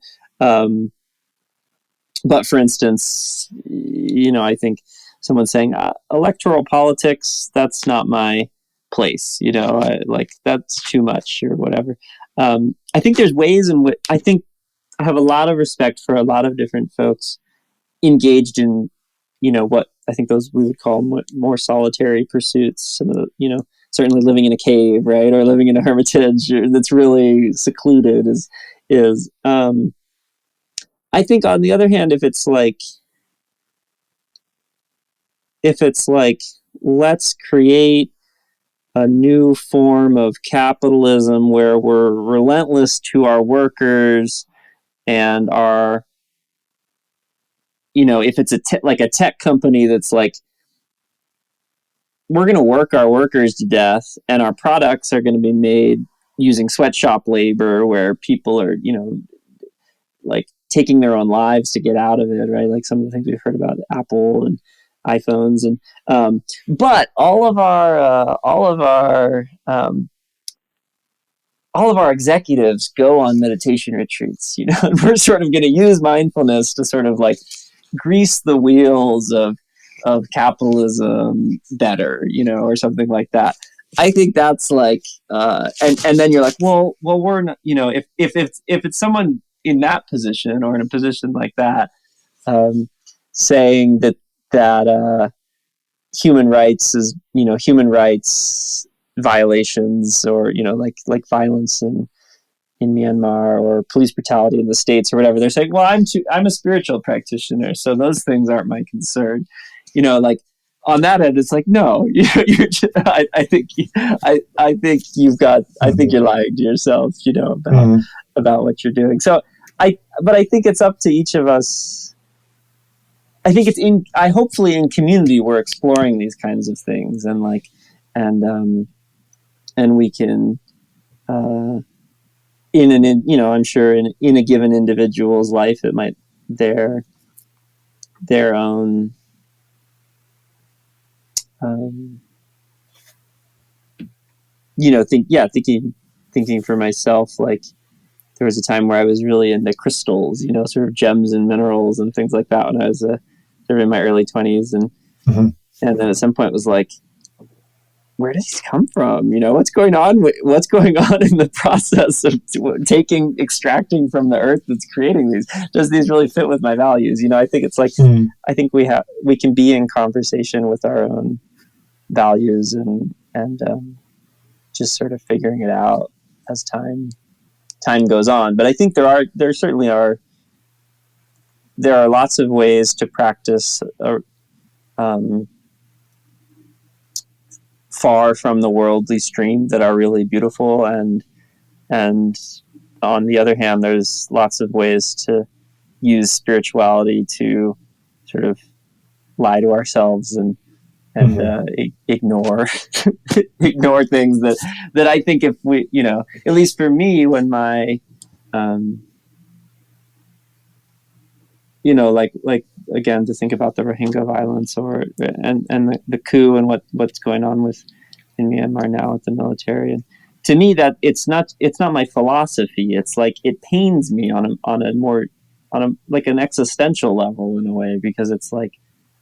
for instance, I think someone saying electoral politics, that's not my place, that's too much or whatever. I think there's ways in which I have a lot of respect for a lot of different folks engaged in, what I think those we would call more solitary pursuits. Some of the, certainly living in a cave, right, or living in a hermitage that's really secluded is. I think, on the other hand, if it's like let's create a new form of capitalism where we're relentless to our workers and are, if it's like a tech company that's like, we're going to work our workers to death and our products are going to be made using sweatshop labor where people are, like taking their own lives to get out of it, right? Like some of the things we've heard about Apple and iPhones, and but all of our executives go on meditation retreats, and we're sort of going to use mindfulness to sort of like grease the wheels of capitalism better, or something like that. I think that's like, and then you're like, well, we're not, if it's someone in that position or in a position like that, saying that human rights is, human rights violations, or like violence in Myanmar, or police brutality in the States or whatever, they're saying, well, I'm a spiritual practitioner, so those things aren't my concern. Like on that end, it's like, no, I think you're lying to yourself, about what you're doing. So but I think it's up to each of us. I think hopefully in community, we're exploring these kinds of things, and we can, I'm sure in a given individual's life, it might their own, thinking for myself, like there was a time where I was really into crystals, sort of gems and minerals and things like that when I was sort of in my early 20s, and and then at some point it was like, where do these come from? What's going on in the process of extracting from the earth that's creating these? Does these really fit with my values? I think it's like, I think we can be in conversation with our own values, and just sort of figuring it out as time goes on. But I think there certainly are lots of ways to practice far from the worldly stream that are really beautiful, and on the other hand, there's lots of ways to use spirituality to sort of lie to ourselves and ignore things that I think, if we, at least for me, when my like again, to think about the Rohingya violence, and the coup, and what's going on in Myanmar now with the military, and to me that it's not my philosophy. It's like, it pains me on a more like an existential level, in a way, because it's like,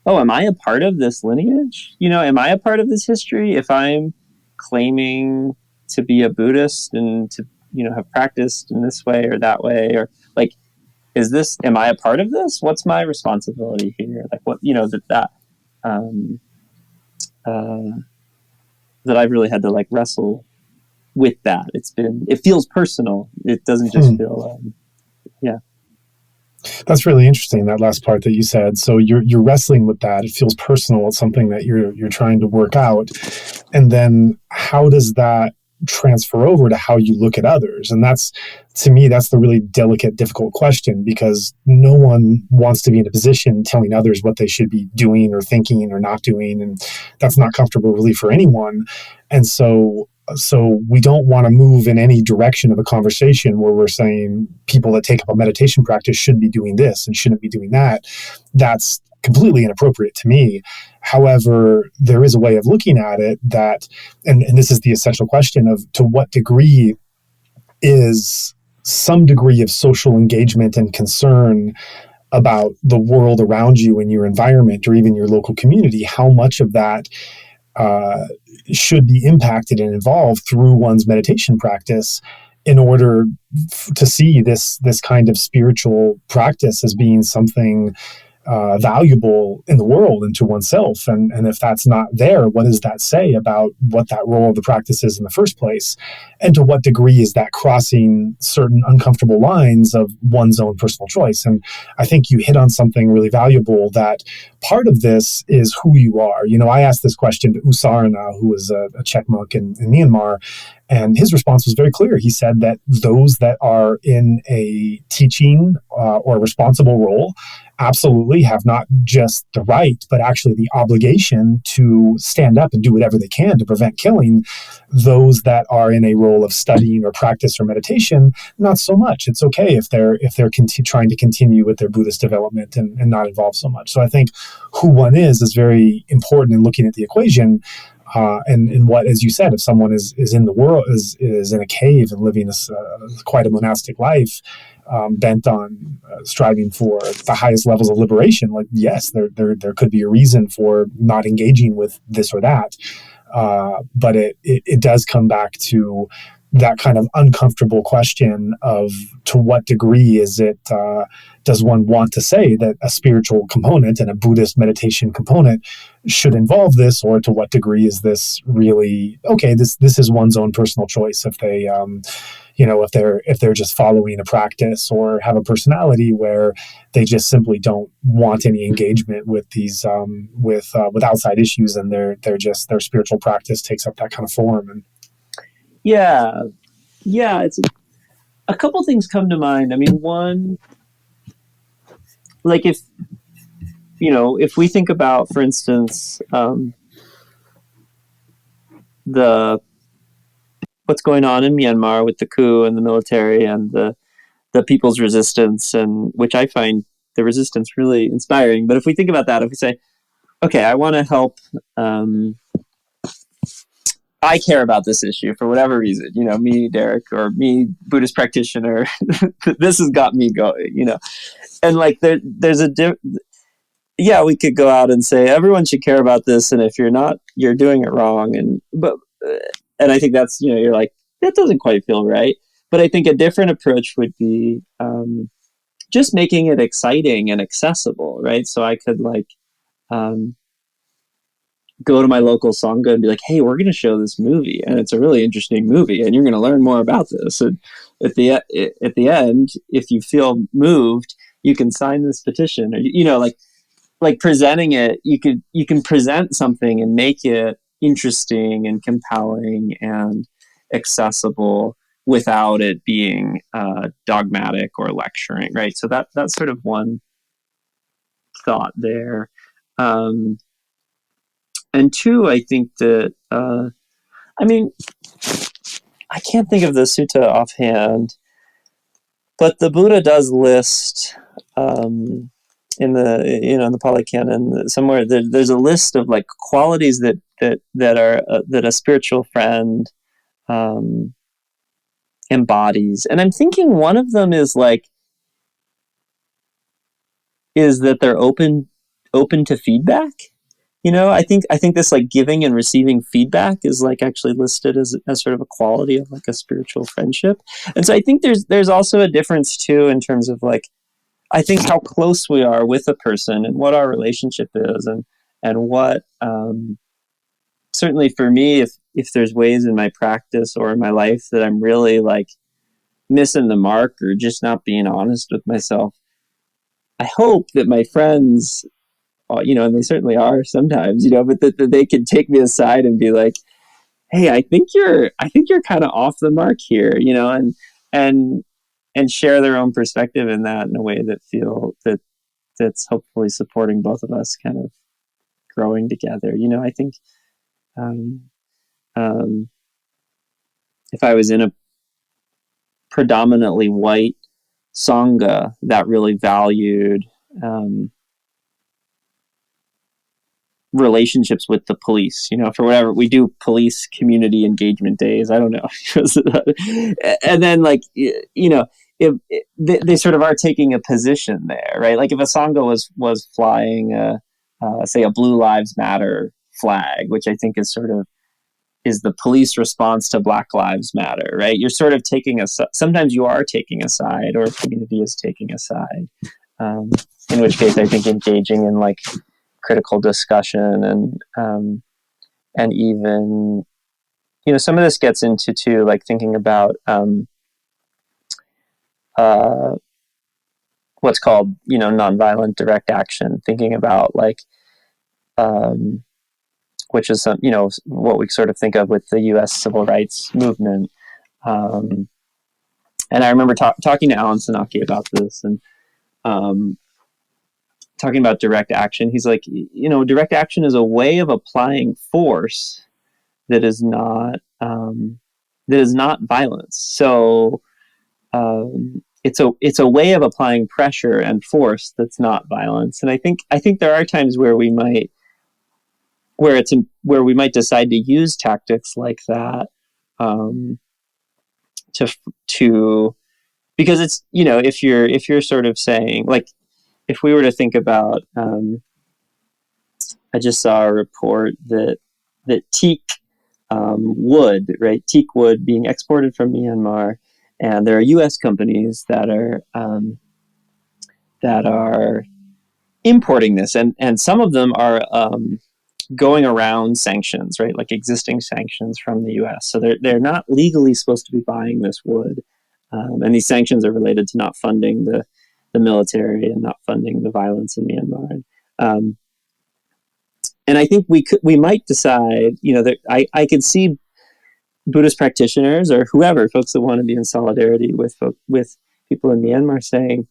oh, am I a part of this lineage? Am I a part of this history if I'm claiming to be a Buddhist and to have practiced in this way or that way, or like, am I a part of this? What's my responsibility here? Like, what, that I've really had to like wrestle with that. It feels personal. It doesn't just feel, yeah. That's really interesting, that last part that you said. So you're wrestling with that. It feels personal. It's something that you're trying to work out. And then how does that transfer over to how you look at others? And that's, to me, that's the really delicate, difficult question, because no one wants to be in a position telling others what they should be doing or thinking or not doing. And that's not comfortable really for anyone. And so we don't want to move in any direction of a conversation where we're saying people that take up a meditation practice should be doing this and shouldn't be doing that. That's completely inappropriate to me. However, there is a way of looking at it that, and this is the essential question of to what degree is some degree of social engagement and concern about the world around you and your environment or even your local community, how much of that should be impacted and involved through one's meditation practice in order to see this kind of spiritual practice as being something valuable in the world and to oneself. And if that's not there, what does that say about what that role of the practice is in the first place? And to what degree is that crossing certain uncomfortable lines of one's own personal choice? And I think you hit on something really valuable, that part of this is who you are. You know, I asked this question to Usarana, who was a Czech monk in Myanmar, and his response was very clear. He said that those that are in a teaching or responsible role absolutely have not just the right, but actually the obligation to stand up and do whatever they can to prevent killing. Those that are in a role of studying or practice or meditation, not so much. It's okay if they're trying to continue with their Buddhist development and not involved so much. So I think who one is very important in looking at the equation. And what, as you said, if someone is in the world, is in a cave and living quite a monastic life, bent on striving for the highest levels of liberation, like, yes, there could be a reason for not engaging with this or that. But it does come back to that kind of uncomfortable question of to what degree is it, does one want to say that a spiritual component and a Buddhist meditation component should involve this, or to what degree is this really, okay, this is one's own personal choice if they, if they're just following a practice or have a personality where they just simply don't want any engagement with these, with outside issues, and their spiritual practice takes up that kind of form. And yeah, it's a couple things come to mind. I mean, one, like if we think about, for instance, what's going on in Myanmar with the coup and the military and the people's resistance, and which I find the resistance really inspiring. But if we think about that, if we say, okay, I want to help, I care about this issue for whatever reason, me, Derek, or me, Buddhist practitioner, this has got me going, and like there's we could go out and say everyone should care about this, and if you're not, you're doing it wrong. And I think that's, you're like, that doesn't quite feel right. But I think a different approach would be just making it exciting and accessible, right? So I could go to my local Saṅgha and be like, hey, we're going to show this movie, and it's a really interesting movie, and you're going to learn more about this. And at the end, if you feel moved, you can sign this petition, or like presenting it. You can present something and make it interesting and compelling and accessible without it being dogmatic or lecturing, right? So that's sort of one thought there. And two, I think that, I can't think of the sutta offhand, but the Buddha does list in the Pali Canon somewhere. There's a list of like qualities that a spiritual friend embodies, and I'm thinking one of them is that they're open to feedback. I think this like giving and receiving feedback is like actually listed as sort of a quality of like a spiritual friendship. And so I think there's also a difference too in terms of like, I think how close we are with a person and what our relationship is, and what certainly for me, if there's ways in my practice or in my life that I'm really like missing the mark or just not being honest with myself, I hope that my friends, and they certainly are sometimes, but that they can take me aside and be like, hey, I think you're kind of off the mark here, and share their own perspective in that in a way that's hopefully supporting both of us kind of growing together. I think um, um, if I was in a predominantly white Sangha that really valued relationships with the police, for whatever we do, police community engagement days, I don't know. And then if they sort of are taking a position there, right? Like if a Sangha was flying say a Blue Lives Matter flag, which I think is the police response to Black Lives Matter, right? You're sort of sometimes you are taking a side, or a community is taking a side, in which case I think engaging in like critical discussion and even, some of this gets into too, like thinking about what's called, nonviolent direct action, thinking about like, which is some, what we sort of think of with the U.S. civil rights movement. And I remember talking to Alan Senauke about this and talking about direct action. He's like, direct action is a way of applying force that is not violence. So it's a way of applying pressure and force that's not violence. And I think there are times where we might decide to use tactics like that to because it's, if you're sort of saying, like, if we were to think about I just saw a report that teak wood, right? Teak wood being exported from Myanmar, and there are U.S. companies that are importing this, and some of them are going around sanctions, right? Like existing sanctions from the U.S. So they're not legally supposed to be buying this wood, and these sanctions are related to not funding the military and not funding the violence in Myanmar. And I think we might decide, that I could see Buddhist practitioners or whoever, folks that want to be in solidarity with people in Myanmar, saying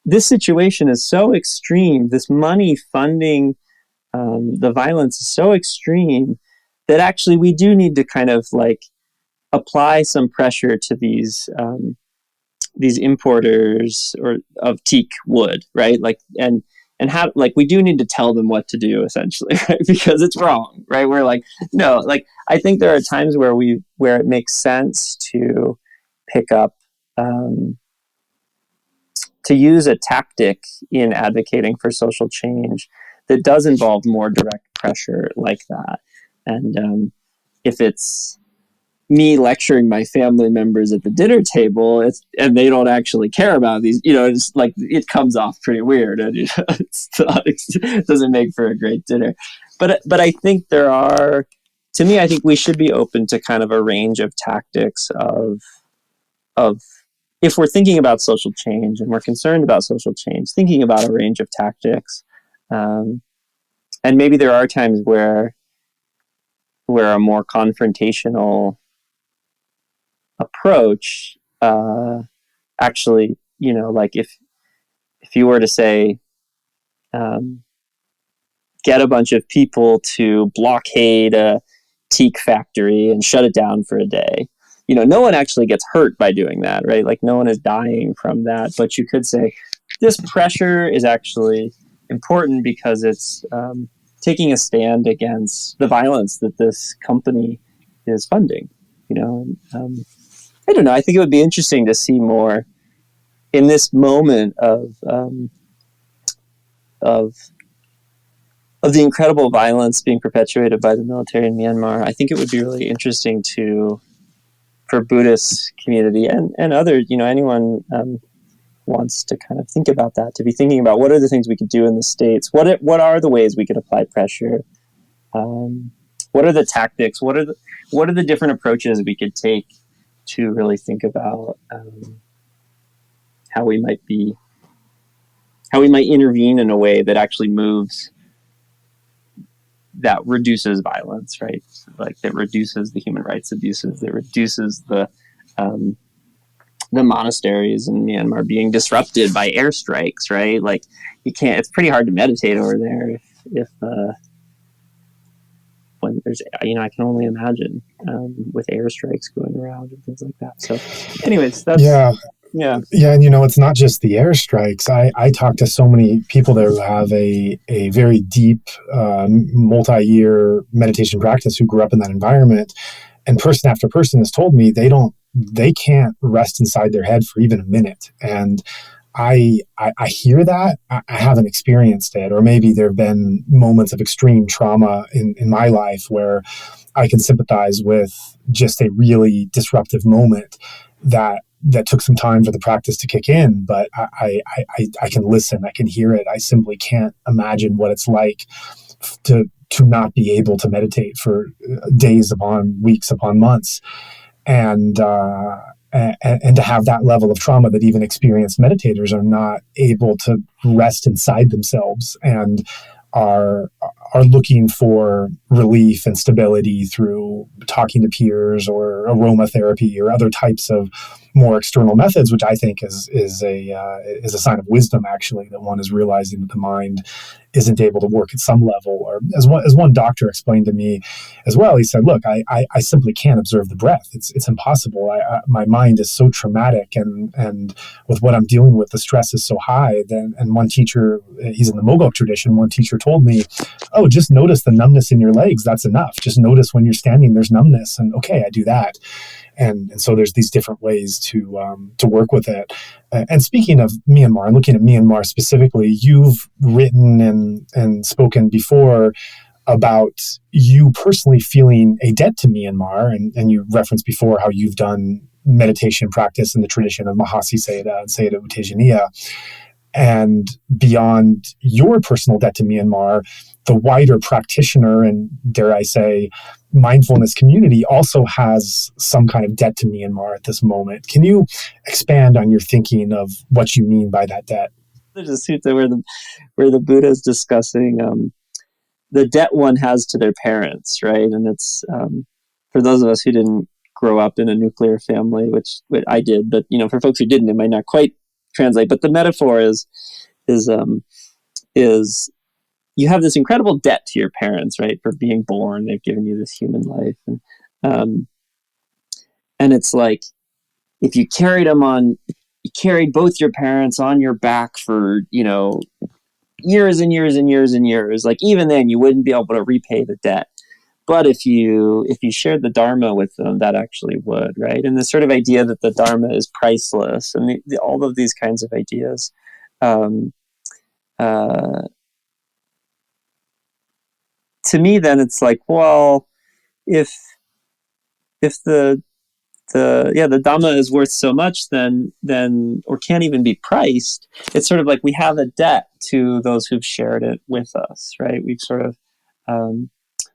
this situation is so extreme, this money funding the violence is so extreme that actually we do need to kind of like apply some pressure to these importers of teak wood, right? Like and how, like, we do need to tell them what to do, essentially, right? Because it's wrong, right? We're like, no, like, I think there are times where it makes sense to pick up, to use a tactic in advocating for social change that does involve more direct pressure like that. And if it's me lecturing my family members at the dinner table, and they don't actually care about these, it's like, it comes off pretty weird, and it doesn't make for a great dinner. But I think I think we should be open to kind of a range of tactics of if we're thinking about social change and we're concerned about social change, thinking about a range of tactics. And maybe there are times where a more confrontational approach actually, like if you were to say, get a bunch of people to blockade a teak factory and shut it down for a day, no one actually gets hurt by doing that, right? Like, no one is dying from that. But you could say this pressure is actually important because it's taking a stand against the violence that this company is funding, I don't know. I think it would be interesting to see more in this moment of the incredible violence being perpetuated by the military in Myanmar. I think it would be really interesting for Buddhist community and others, anyone wants to kind of think about that, to be thinking about what are the things we could do in the States, what are the ways we could apply pressure what are the tactics? What are the different approaches we could take to really think about how we might intervene in a way that actually that reduces violence, right? Like that reduces the human rights abuses, that reduces the monasteries in Myanmar being disrupted by airstrikes, right? Like you can't. It's pretty hard to meditate over there if when there's, I can only imagine with airstrikes going around and things like that. So, anyways, that's Yeah. yeah. Yeah, and it's not just the airstrikes. I talk to so many people there who have a very deep, multi-year meditation practice who grew up in that environment, and person after person has told me they can't rest inside their head for even a minute. And I hear that. I haven't experienced it, or maybe there have been moments of extreme trauma in my life where I can sympathize with just a really disruptive moment that took some time for the practice to kick in, but I can listen, I can hear it. I simply can't imagine what it's like to not be able to meditate for days upon weeks upon months, and to have that level of trauma that even experienced meditators are not able to rest inside themselves and are looking for relief and stability through talking to peers or aromatherapy or other types of more external methods, which I think is a sign of wisdom, actually, that one is realizing that the mind isn't able to work at some level. Or as one doctor explained to me as well, he said, "Look, I simply can't observe the breath. It's impossible. My mind is so traumatic, and with what I'm dealing with, the stress is so high." And one teacher, he's in the Mogok tradition, one teacher told me, "Oh, just notice the numbness in your legs. That's enough. Just notice when you're standing, there's numbness." And okay, I do that. And so there's these different ways to work with it. And speaking of Myanmar, and looking at Myanmar specifically, you've written and spoken before about you personally feeling a debt to Myanmar, and you referenced before how you've done meditation practice in the tradition of Mahasi Sayadaw and Sayadaw U Tejaniya. And beyond your personal debt to Myanmar, the wider practitioner and, dare I say, mindfulness community also has some kind of debt to Myanmar at this moment. Can you expand on your thinking of what you mean by that debt? There's a sutta where the Buddha is discussing the debt one has to their parents, right? And it's for those of us who didn't grow up in a nuclear family, which I did, but for folks who didn't, it might not quite translate. But the metaphor is you have this incredible debt to your parents, right, for being born. They've given you this human life, and it's like if you carried both your parents on your back for years and years and years and years. Like even then, you wouldn't be able to repay the debt. But if you shared the Dharma with them, that actually would, right? And the sort of idea that the Dharma is priceless, and all of these kinds of ideas. To me, then it's like, well, if the Dhamma is worth so much, then or can't even be priced. It's sort of like we have a debt to those who've shared it with us, right? We've sort of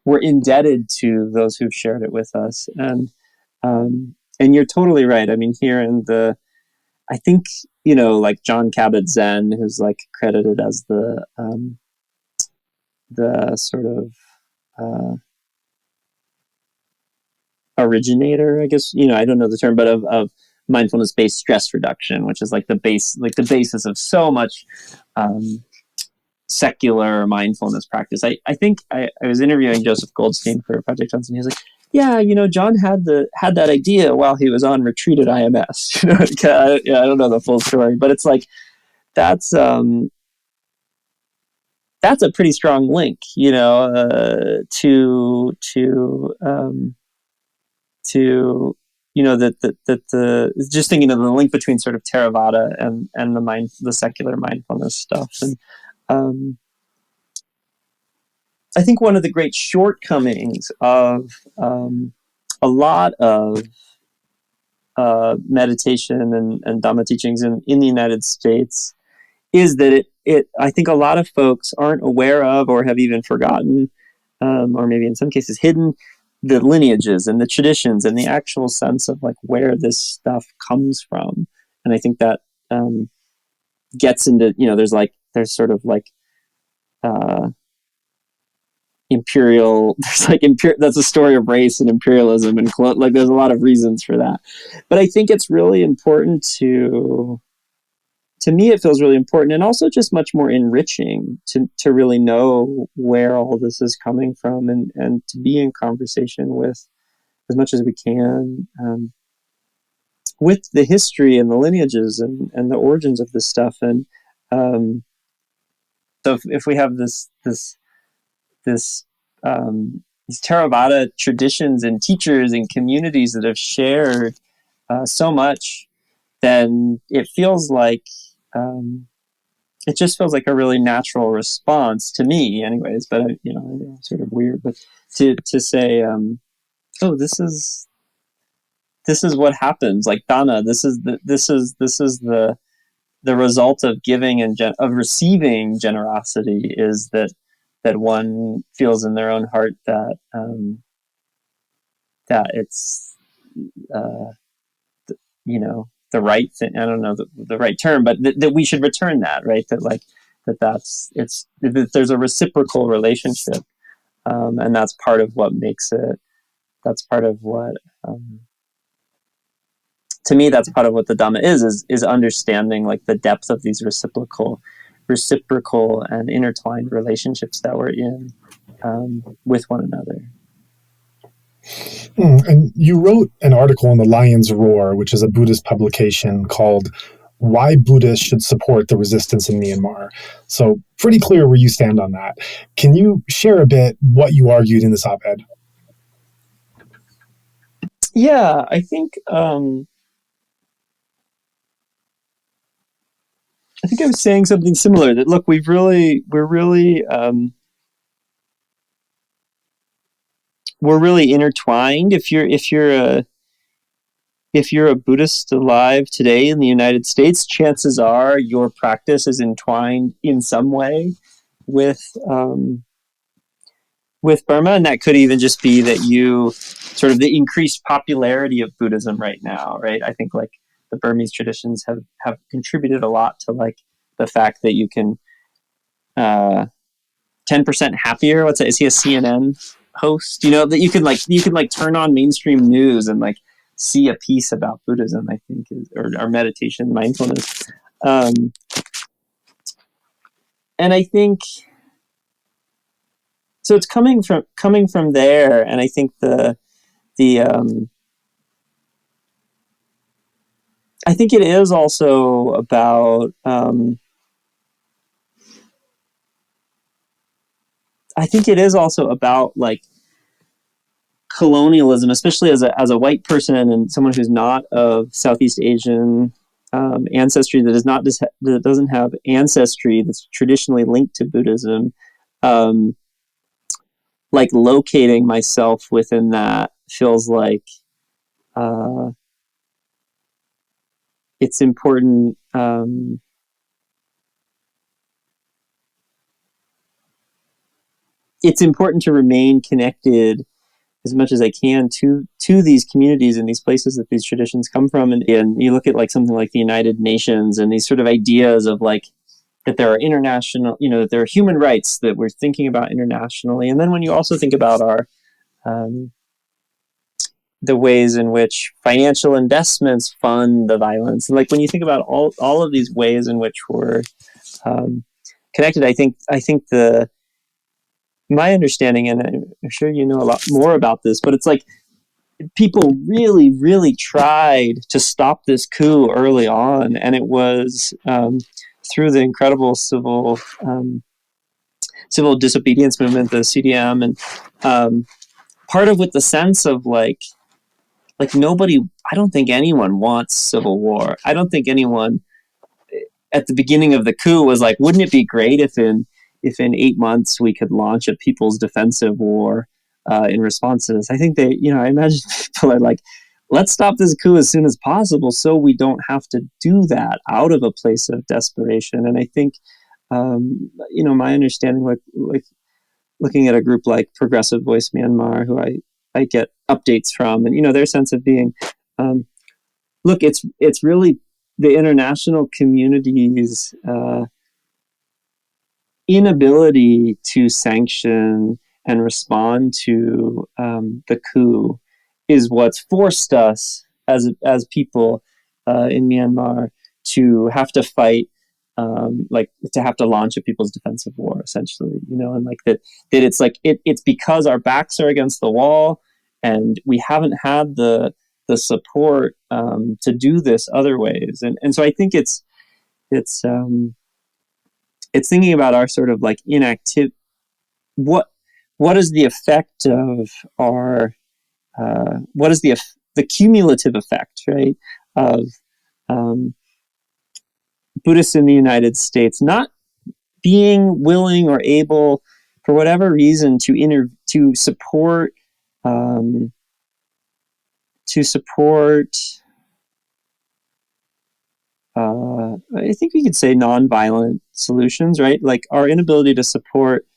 we're indebted to those who've shared it with us, and you're totally right. I mean, here I think like John Kabat-Zinn, who's like credited as the sort of originator, I guess, I don't know the term, but of mindfulness-based stress reduction, which is like the basis of so much secular mindfulness practice. I think I was interviewing Joseph Goldstein for Project Johnson. He was like, yeah, John had that idea while he was on retreat at IMS. I don't know the full story, but it's like that's a pretty strong link, to that just thinking of the link between sort of Theravada and the secular mindfulness stuff. And I think one of the great shortcomings of a lot of meditation and Dhamma teachings in the United States is that I think a lot of folks aren't aware of or have even forgotten or maybe in some cases hidden, the lineages and the traditions and the actual sense of like where this stuff comes from. And I think that gets into, there's sort of like imperial, that's a story of race and imperialism and like there's a lot of reasons for that. But I think it's really important to me, it feels really important and also just much more enriching to really know where all this is coming from and to be in conversation with as much as we can with the history and the lineages and the origins of this stuff. And so if we have these Theravada traditions and teachers and communities that have shared so much, then it feels like it just feels like a really natural response to me, anyways. But sort of weird, but to say, oh, this is what happens. Like dana, this is the result of giving and of receiving generosity is that one feels in their own heart that it's the right thing. I don't know the right term, but that we should return that, right? That there's a reciprocal relationship, and that's part of what makes it. That's part of what, to me, that's part of what the Dhamma is understanding like the depth of these reciprocal and intertwined relationships that we're in with one another. And you wrote an article in the Lion's Roar, which is a Buddhist publication, called Why Buddhists Should Support the Resistance in Myanmar. So pretty clear where you stand on that. Can you share a bit what you argued in this op-ed? Yeah, I think I was saying something similar, that look, we're really intertwined. If you're a Buddhist alive today in the United States, chances are your practice is entwined in some way with Burma, and that could even just be that you sort of the increased popularity of Buddhism right now, right? I think like the Burmese traditions have contributed a lot to like the fact that you can 10% happier. Is he a CNN host? That you can turn on mainstream news and like see a piece about Buddhism, I think, or meditation, mindfulness. And I think so it's coming from there. And I think I think it is also about like colonialism, especially as a white person and someone who's not of Southeast Asian ancestry, that doesn't have ancestry that's traditionally linked to Buddhism. Like locating myself within that feels like it's important. It's important to remain connected as much as I can to these communities and these places that these traditions come from. And you look at like something like the United Nations and these sort of ideas of like that there are international, that there are human rights that we're thinking about internationally. And then when you also think about our the ways in which financial investments fund the violence, and like when you think about all of these ways in which we're connected, I think my understanding, and I'm sure you know a lot more about this, but it's like people really, really tried to stop this coup early on, and it was through the incredible civil disobedience movement, the CDM, and part of with the sense of like nobody, I don't think anyone wants civil war. I don't think anyone at the beginning of the coup was like, wouldn't it be great if in 8 months we could launch a people's defensive war in response to this? I think I imagine people are like, let's stop this coup as soon as possible so we don't have to do that out of a place of desperation. And I think, my understanding, like looking at a group like Progressive Voice Myanmar, who I get updates from, and their sense of being, look, it's really the international community's inability to sanction and respond to the coup is what's forced us as people in Myanmar to have to fight, like to have to launch a people's defensive war, essentially, and like that it's like it's because our backs are against the wall, and we haven't had the support to do this other ways, and so I think it's thinking about our sort of like inactive. What is the effect of our what is the cumulative effect, right, of Buddhists in the United States not being willing or able, for whatever reason, to support I think we could say nonviolent solutions, right? Like our inability to support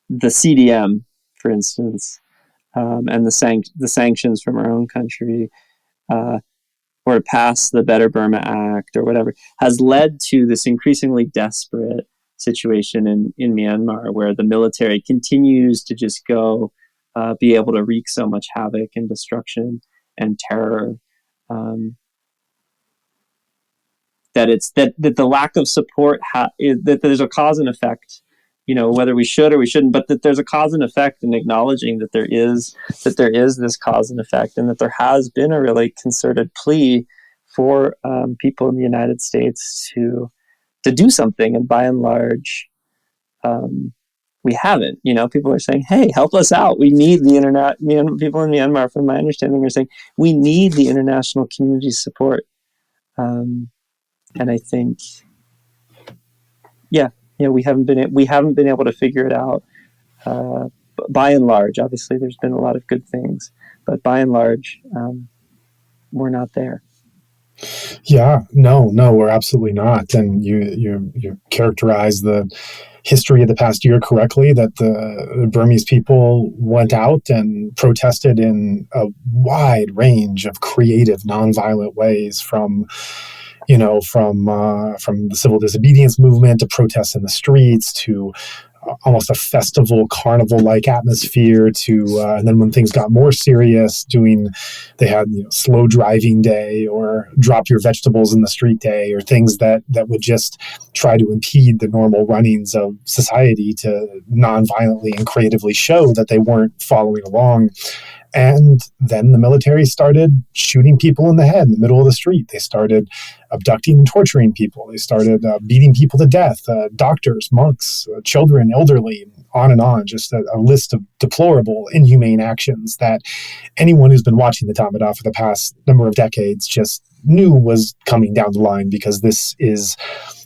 the CDM, for instance, and the sanctions from our own country, or to pass the Better Burma Act or whatever, has led to this increasingly desperate situation in Myanmar, where the military continues to just go be able to wreak so much havoc and destruction and terror. That the lack of support that there's a cause and effect, whether we should or we shouldn't, but that there's a cause and effect, and acknowledging that there is this cause and effect, and that there has been a really concerted plea for people in the United States to do something, and by and large, we haven't. People are saying, "Hey, help us out. We need the internet." People in Myanmar, from my understanding, are saying we need the international community's support. And I think, we haven't been able to figure it out. By and large, obviously, there's been a lot of good things, but by and large, we're not there. Yeah, no, we're absolutely not. And you characterize the history of the past year correctly, that the Burmese people went out and protested in a wide range of creative, nonviolent ways, from the civil disobedience movement to protests in the streets to almost a festival, carnival-like atmosphere to, and then when things got more serious, they had slow driving day or drop your vegetables in the street day, or things that would just try to impede the normal runnings of society to non-violently and creatively show that they weren't following along. And then the military started shooting people in the head in the middle of the street. They started abducting and torturing people. They started beating people to death, doctors, monks, children, elderly, on and on. Just a list of deplorable, inhumane actions that anyone who's been watching the Tatmadaw for the past number of decades just knew was coming down the line, because this is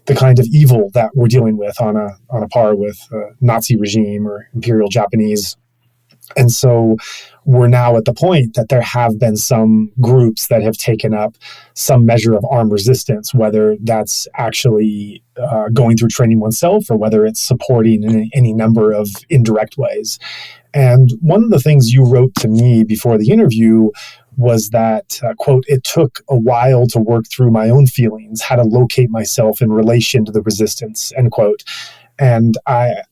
the kind of evil that we're dealing with on a par with Nazi regime or Imperial Japanese. And so we're now at the point that there have been some groups that have taken up some measure of armed resistance, whether that's actually going through training oneself, or whether it's supporting in any number of indirect ways. And one of the things you wrote to me before the interview was that, quote, "It took a while to work through my own feelings, how to locate myself in relation to the resistance," end quote. And I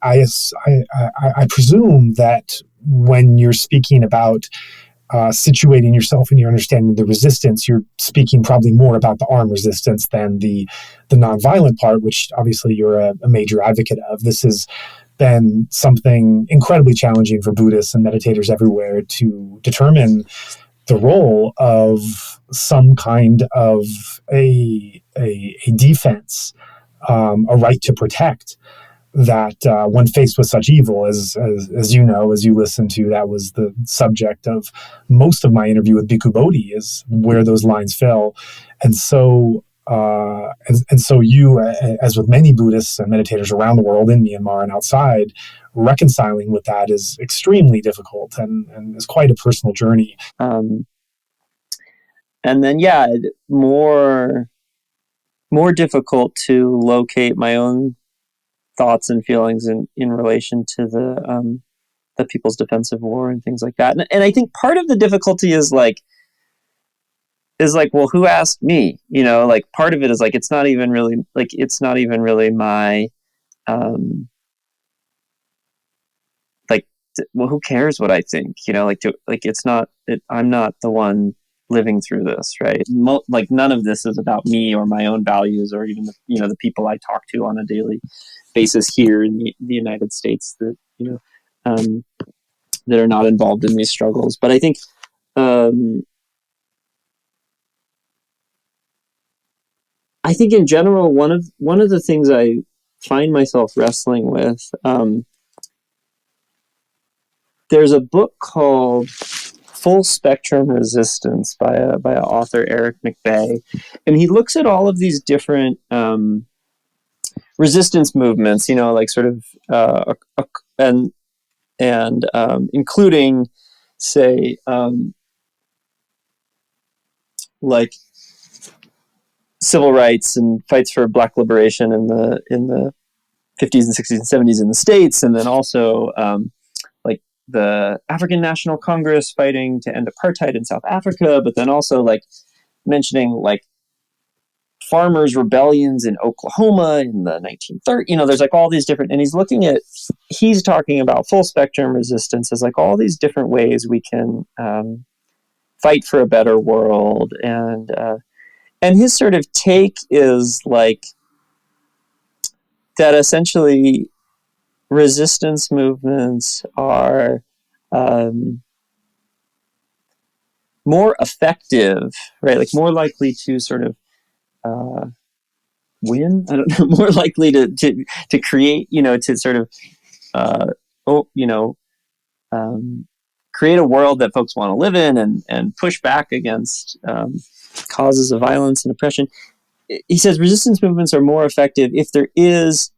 presume that when you're speaking about situating yourself in your understanding of the resistance, you're speaking probably more about the armed resistance than the nonviolent part, which obviously you're a major advocate of. This has been something incredibly challenging for Buddhists and meditators everywhere to determine the role of some kind of a defense, a right to protect, that when faced with such evil, as you listen to, that was the subject of most of my interview with Bhikkhu Bodhi, is where those lines fell. And so you, as with many Buddhists and meditators around the world, in Myanmar and outside, reconciling with that is extremely difficult and is quite a personal journey. And then, more difficult to locate my own thoughts and feelings in relation to the People's Defensive War and things like that. And I think part of the difficulty is like, well, who asked me? You know, like part of it is like, it's not even really my, like, well, who cares what I think? You know, I'm not the one living through this, right? Like none of this is about me or my own values or even the people I talk to on a daily basis here in the United States that, that are not involved in these struggles. But I think, in general, one of the things I find myself wrestling with, there's a book called Full Spectrum Resistance by an author, Eric McVeigh, and he looks at all of these different resistance movements, like sort of and including, say, like civil rights and fights for Black liberation in the 50s and 60s and 70s in the States, and then also like the African National Congress fighting to end apartheid in South Africa, but then also like mentioning like farmers' rebellions in Oklahoma in the 1930s. There's like all these different, and he's talking about full spectrum resistance as like all these different ways we can fight for a better world, and his sort of take is like that essentially resistance movements are more effective, right? Like more likely to sort of win. I don't know, more likely to create, to sort of create a world that folks want to live in and push back against causes of violence and oppression. He says resistance movements are more effective if there is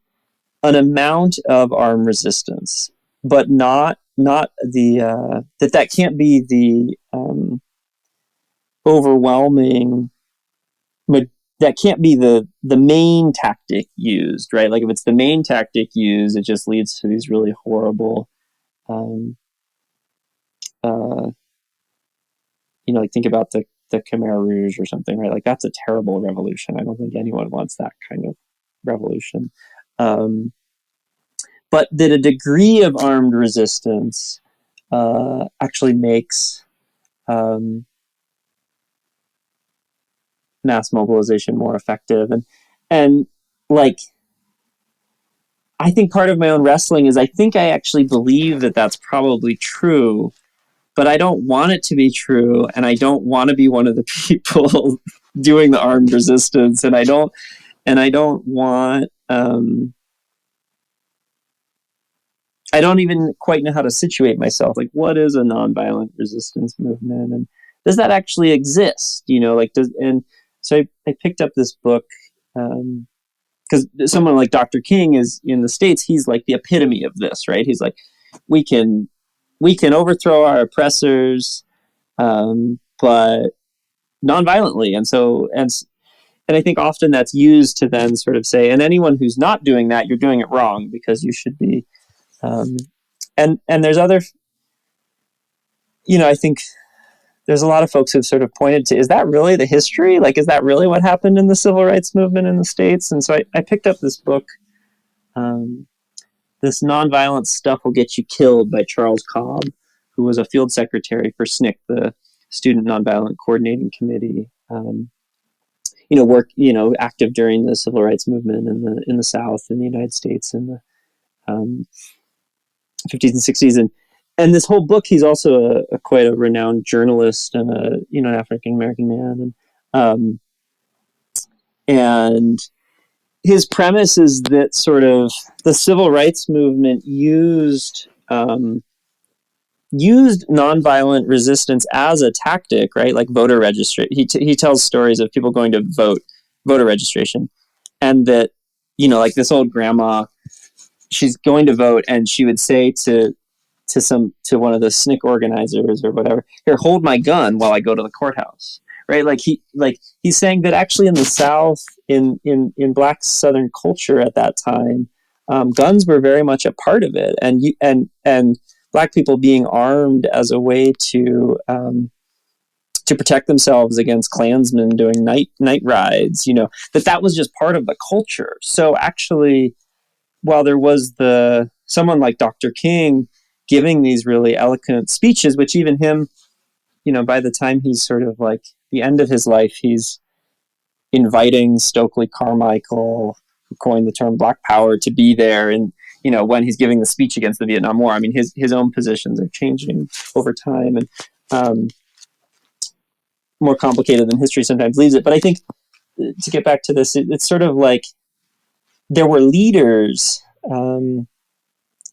an amount of armed resistance, but not the that can't be the overwhelming. That can't be the main tactic used, right? Like if it's the main tactic used, it just leads to these really horrible, like think about the Khmer Rouge or something, right? Like that's a terrible revolution. I don't think anyone wants that kind of revolution. But that a degree of armed resistance actually makes mass mobilization more effective. And like, I think part of my own wrestling is I think I actually believe that that's probably true, but I don't want it to be true, and I don't want to be one of the people doing the armed resistance, and I don't want. I don't even quite know how to situate myself. Like, what is a nonviolent resistance movement, and does that actually exist? So I picked up this book because someone like Dr. King is in the States. He's like the epitome of this, right? He's like, we can overthrow our oppressors, but non-violently. And I think often that's used to then sort of say, and anyone who's not doing that, you're doing it wrong because you should be. And there's other, I think there's a lot of folks who've sort of pointed to, is that really the history? Like, is that really what happened in the civil rights movement in the States? And so I picked up this book, This Nonviolent Stuff Will Get You Killed by Charles Cobb, who was a field secretary for SNCC, the Student Nonviolent Coordinating Committee, active during the civil rights movement in the South in the United States in the 50s and 60s. And this whole book, he's also quite a renowned journalist and an African American man. And his premise is that sort of the civil rights movement used nonviolent resistance as a tactic, right? Like voter registration. He tells stories of people going to voter registration, and that like this old grandma, she's going to vote, and she would say to one of the SNCC organizers or whatever, here, hold my gun while I go to the courthouse, right? He's saying that actually in the South, in Black Southern culture at that time, guns were very much a part of it, and Black people being armed as a way to protect themselves against Klansmen doing night rides. That was just part of the culture. So actually, while there was someone like Dr. King giving these really eloquent speeches, which even him, by the time he's sort of like the end of his life, he's inviting Stokely Carmichael, who coined the term Black Power, to be there. And, when he's giving the speech against the Vietnam War, I mean, his own positions are changing over time, and more complicated than history sometimes leaves it. But I think, to get back to this, it's sort of like there were leaders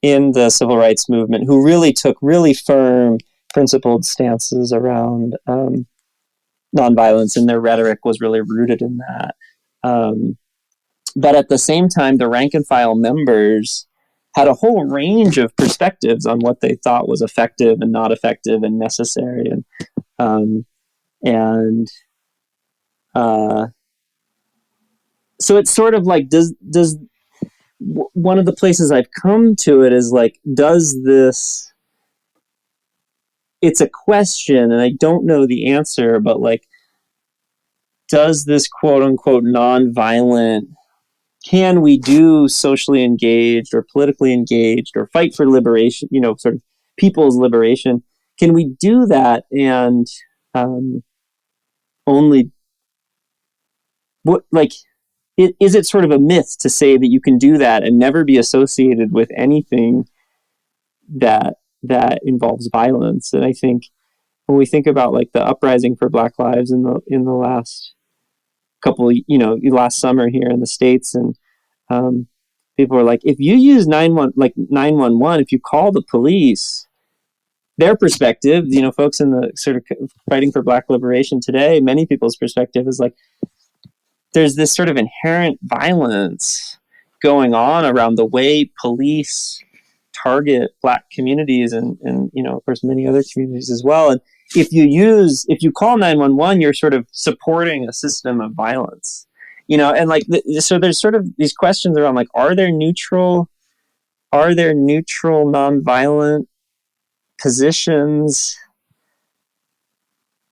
in the civil rights movement who really took really firm, principled stances around nonviolence, and their rhetoric was really rooted in that. But at the same time, the rank and file members had a whole range of perspectives on what they thought was effective and not effective and necessary. So it's sort of like, does one of the places I've come to it is like, does this, it's a question and I don't know the answer, but like, does this quote unquote nonviolent, can we do socially engaged or politically engaged or fight for liberation, sort of people's liberation? Can we do that and only, what, like, is it sort of a myth to say that you can do that and never be associated with anything that involves violence? And I think when we think about like the uprising for Black lives in the last couple, last summer here in the States, and people are like, if you use 911, if you call the police, their perspective, folks in the sort of fighting for Black liberation today, many people's perspective is like, there's this sort of inherent violence going on around the way police target Black communities and of course many other communities as well. And if you call 911, you're sort of supporting a system of violence, and like, so there's sort of these questions around like, are there neutral nonviolent positions?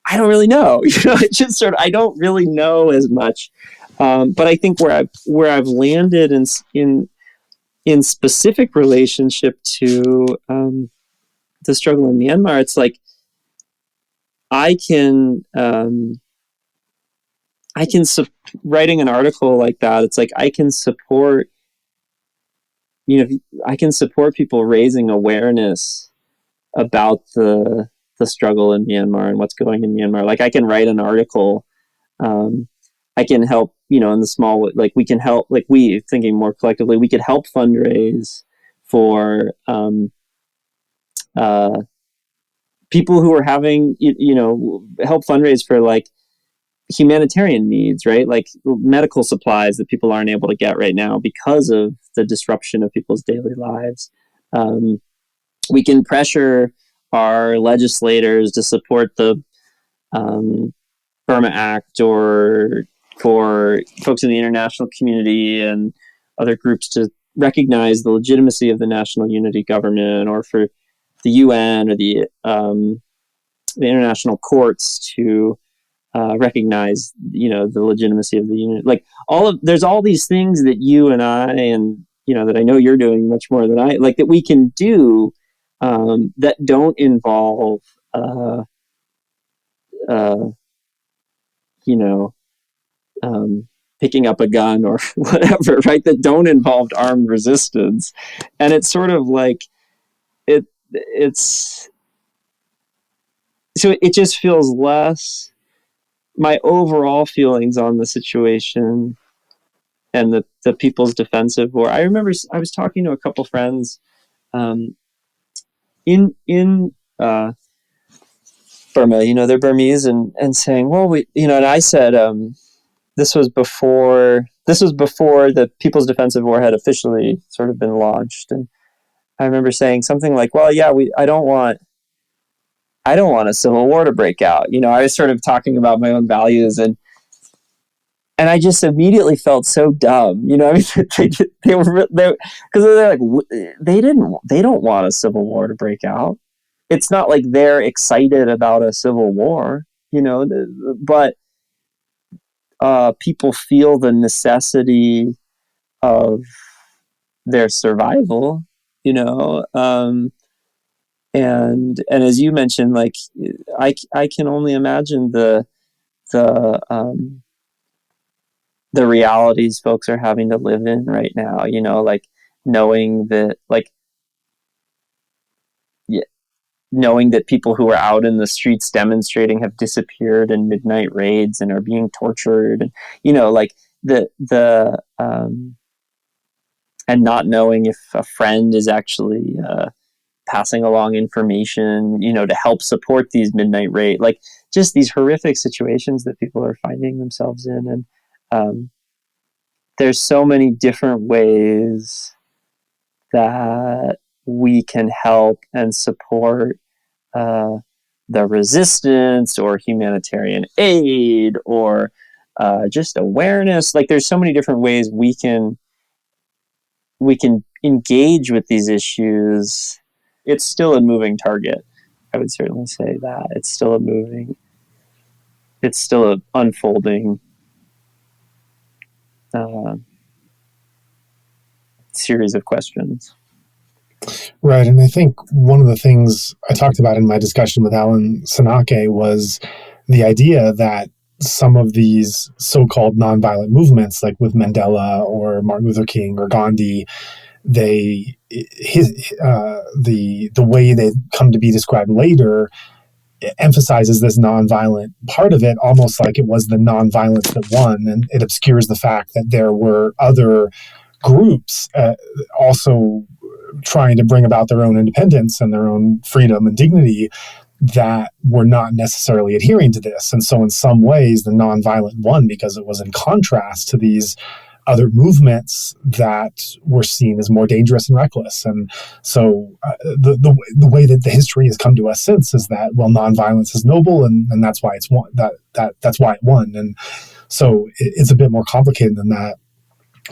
I don't really know. It's just sort of, I don't really know as much. But I think where I've landed in specific relationship to the struggle in Myanmar, it's like I can writing an article like that. It's like I can support people raising awareness about the struggle in Myanmar and what's going in Myanmar. Like I can write an article. I can help, in the small, like we can help, like we thinking more collectively, we could help fundraise for people who are having, help fundraise for like humanitarian needs, right? Like medical supplies that people aren't able to get right now because of the disruption of people's daily lives. We can pressure our legislators to support the Burma Act, or for folks in the international community and other groups to recognize the legitimacy of the national unity government, or for the UN or the international courts to recognize, the legitimacy of the unit. Like there's all these things that you and I, and that I know you're doing much more than I, like that we can do that don't involve picking up a gun or whatever, right? That don't involve armed resistance. And it's sort of like it's so it just feels less, my overall feelings on the situation and the People's Defensive War. I remember I was talking to a couple friends in Burma, they're Burmese, and saying, well, and I said, this was before the People's Defensive War had officially sort of been launched. And I remember saying something like, well, yeah, I don't want a civil war to break out. I was sort of talking about my own values, and and I just immediately felt so dumb, you know. I mean, they were because they're like, they don't want a civil war to break out. It's not like they're excited about a civil war, you know, but people feel the necessity of their survival, you know. And as you mentioned, like I can only imagine the the realities folks are having to live in right now, you know, like knowing that, like, yeah, knowing that people who are out in the streets demonstrating have disappeared in midnight raids and are being tortured, and, you know, like and not knowing if a friend is actually passing along information, you know, to help support these midnight raid, like just these horrific situations that people are finding themselves in. And there's so many different ways that we can help and support the resistance or humanitarian aid or just awareness. Like there's so many different ways we can engage with these issues. It's still a moving target. I would certainly say that it's still an unfolding series of questions. Right. And I think one of the things I talked about in my discussion with Alan Senauke was the idea that some of these so-called nonviolent movements, like with Mandela or Martin Luther King or Gandhi, the way they come to be described later emphasizes this nonviolent part of it, almost like it was the nonviolence that won, and it obscures the fact that there were other groups also trying to bring about their own independence and their own freedom and dignity that were not necessarily adhering to this. And so in some ways, the nonviolent won because it was in contrast to these other movements that were seen as more dangerous and reckless. And so the way that the history has come to us since is that, well, nonviolence is noble, and that's why it's won. That's why it won. And so it's a bit more complicated than that.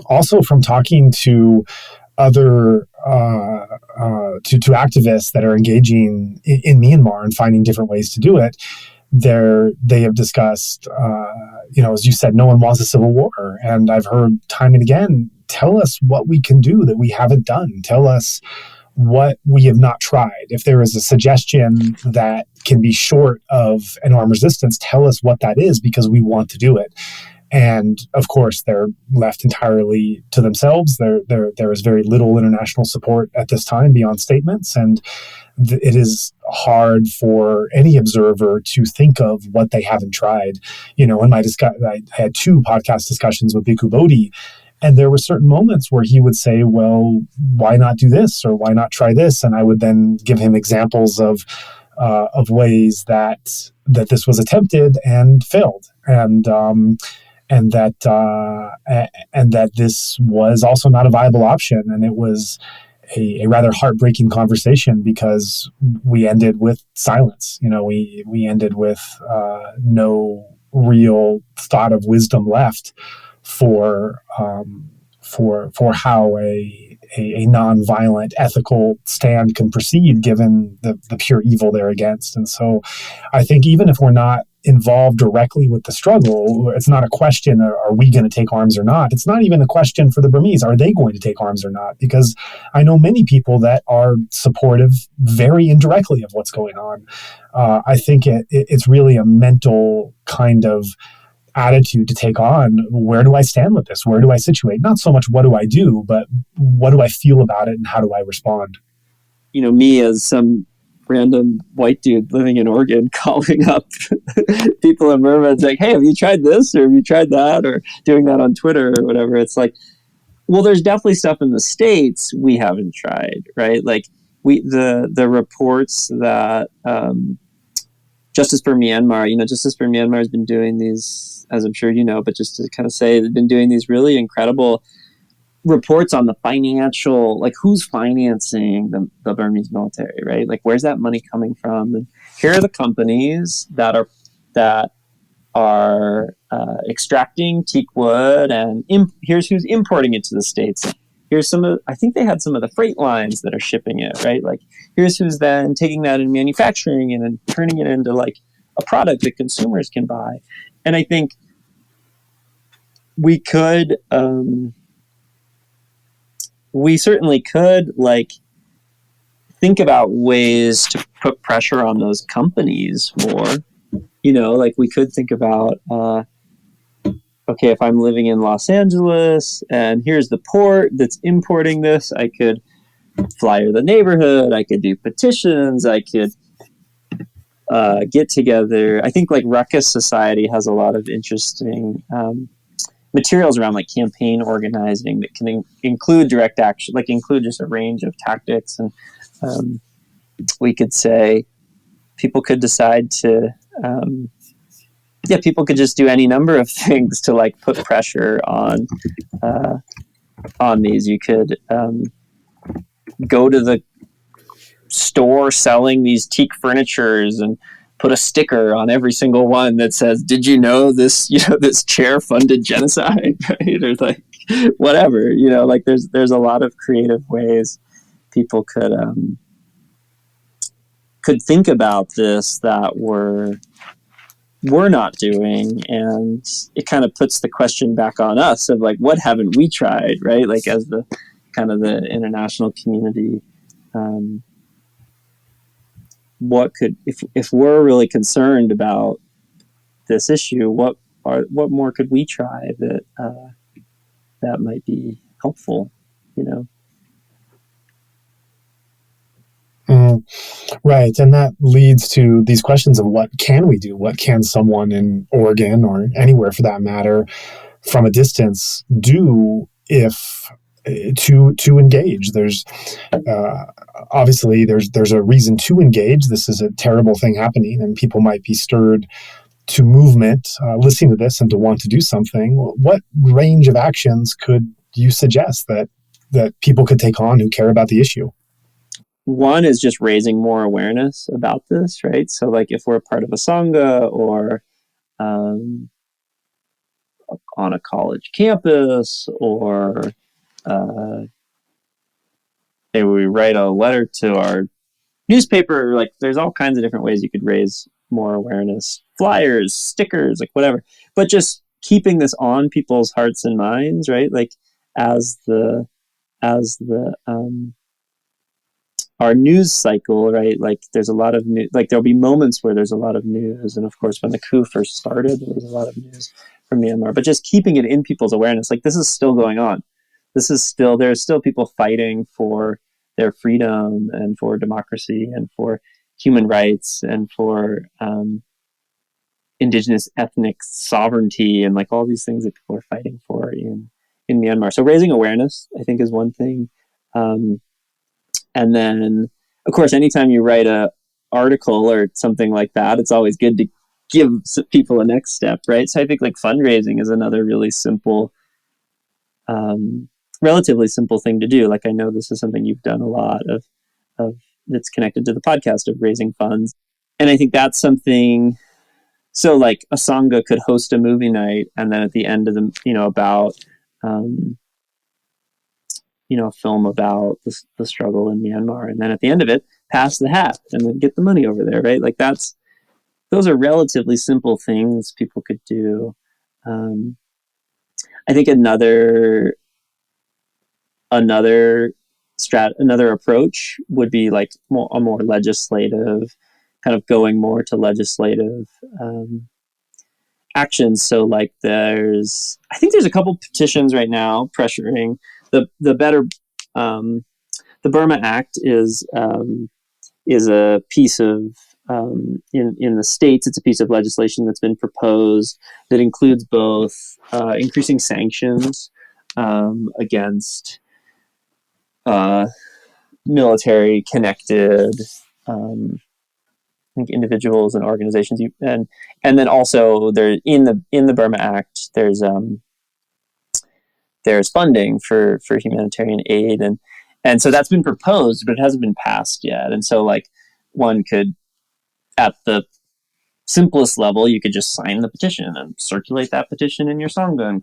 Also, from talking to other to activists that are engaging in Myanmar and finding different ways to do it, they have discussed, as you said, no one wants a civil war. And I've heard time and again, tell us what we can do that we haven't done. Tell us what we have not tried. If there is a suggestion that can be short of an armed resistance, tell us what that is, because we want to do it. And of course, they're left entirely to themselves. There is very little international support at this time beyond statements, and it is hard for any observer to think of what they haven't tried. In my I had 2 podcast discussions with Bhikkhu Bodhi, and there were certain moments where he would say, "Well, why not do this, or why not try this?" And I would then give him examples of ways that this was attempted and failed, and that this was also not a viable option. And it was a rather heartbreaking conversation, because we ended with silence. We ended with no real thought of wisdom left for how a nonviolent ethical stand can proceed, given the pure evil they're against. And so I think even if we're not involved directly with the struggle, it's not a question, are we going to take arms or not? It's not even a question for the Burmese, are they going to take arms or not? Because I know many people that are supportive very indirectly of what's going on. I think it's really a mental kind of attitude to take on. Where do I stand with this? Where do I situate? Not so much what do I do, but what do I feel about it and how do I respond? Me as some random white dude living in Oregon calling up people in Burma and saying, "Hey, have you tried this, or have you tried that?" Or doing that on Twitter or whatever. It's like, well, there's definitely stuff in the States we haven't tried, right? Like the reports that Justice for Myanmar, Justice for Myanmar has been doing these, as I'm sure you know, but just to kind of say, they've been doing these really incredible reports on the financial, like who's financing the Burmese military, right? Like where's that money coming from? And here are the companies that are extracting teak wood, and here's who's importing it to the States. Here's I think they had some of the freight lines that are shipping it, right? Like, here's who's then taking that and manufacturing it and turning it into like a product that consumers can buy. And I think we certainly could like think about ways to put pressure on those companies more. Like we could think about, okay, if I'm living in Los Angeles and here's the port that's importing this, I could flyer the neighborhood, I could do petitions, I could get together. I think like Ruckus Society has a lot of interesting materials around like campaign organizing that can include direct action, like include just a range of tactics. And we could say people could decide to, people could just do any number of things to like put pressure on these. You could go to the store selling these teak furnitures and put a sticker on every single one that says, "Did you know this? This chair funded genocide," right? Or like whatever. Like there's a lot of creative ways people could think about this that we're not doing, and it kind of puts the question back on us of like, what haven't we tried, right? Like as the kind of the international community, what could, if we're really concerned about this issue, what more could we try that might be helpful, Right. And that leads to these questions of what can we do? What can someone in Oregon or anywhere for that matter from a distance do if to engage? There's obviously there's a reason to engage. This is a terrible thing happening, and people might be stirred to movement listening to this and to want to do something. What range of actions could you suggest that people could take on who care about the issue? One is just raising more awareness about this, right? So like if we're part of a Saṅgha or on a college campus, or maybe we write a letter to our newspaper, like there's all kinds of different ways you could raise more awareness. Flyers, stickers, like whatever. But just keeping this on people's hearts and minds, right? Like as the our news cycle, right? Like there's a lot of news, like there'll be moments where there's a lot of news. And of course, when the coup first started, there was a lot of news from Myanmar, but just keeping it in people's awareness, like this is still going on. There's still people fighting for their freedom and for democracy and for human rights and for indigenous ethnic sovereignty and like all these things that people are fighting for in Myanmar. So raising awareness, I think, is one thing. And then, of course, anytime you write a article or something like that, it's always good to give people a next step, right? So I think like fundraising is another really simple, relatively simple thing to do. Like I know this is something you've done a lot of that's connected to the podcast of raising funds. And I think that's something, so like a Saṅgha could host a movie night and then at the end of the, about, a film about the struggle in Myanmar. And then at the end of it, pass the hat and then get the money over there, right? Like those are relatively simple things people could do. I think another approach would be like a more legislative, kind of going more to legislative actions. So like I think there's a couple petitions right now pressuring the better. The Burma Act is a piece of in the states. It's a piece of legislation that's been proposed that includes both increasing sanctions against military connected I think individuals and organizations, and then also there in the Burma Act there's funding for humanitarian aid, and so that's been proposed, but it hasn't been passed yet. And so like one could, at the simplest level, you could just sign the petition and circulate that petition in your Sangha and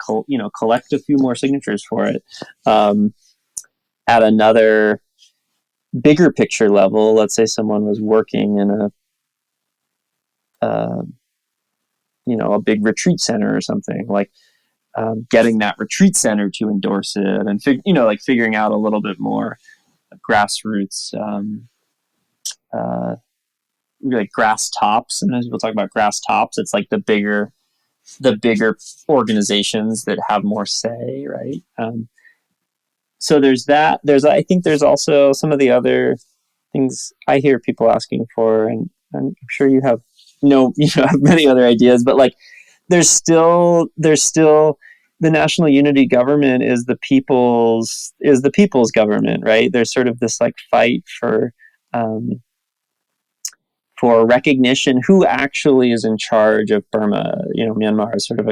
collect a few more signatures for it. At another bigger picture level, let's say someone was working in a big retreat center or something, like getting that retreat center to endorse it, and figuring out a little bit more grassroots, like grass tops. Sometimes people talk about grass tops. It's like the bigger organizations that have more say, right? So there's that. I think there's also some of the other things I hear people asking for, and I'm sure you have have many other ideas, but like there's still the national unity government is the people's government, right? There's sort of this like fight for recognition who actually is in charge of Burma. Myanmar is sort of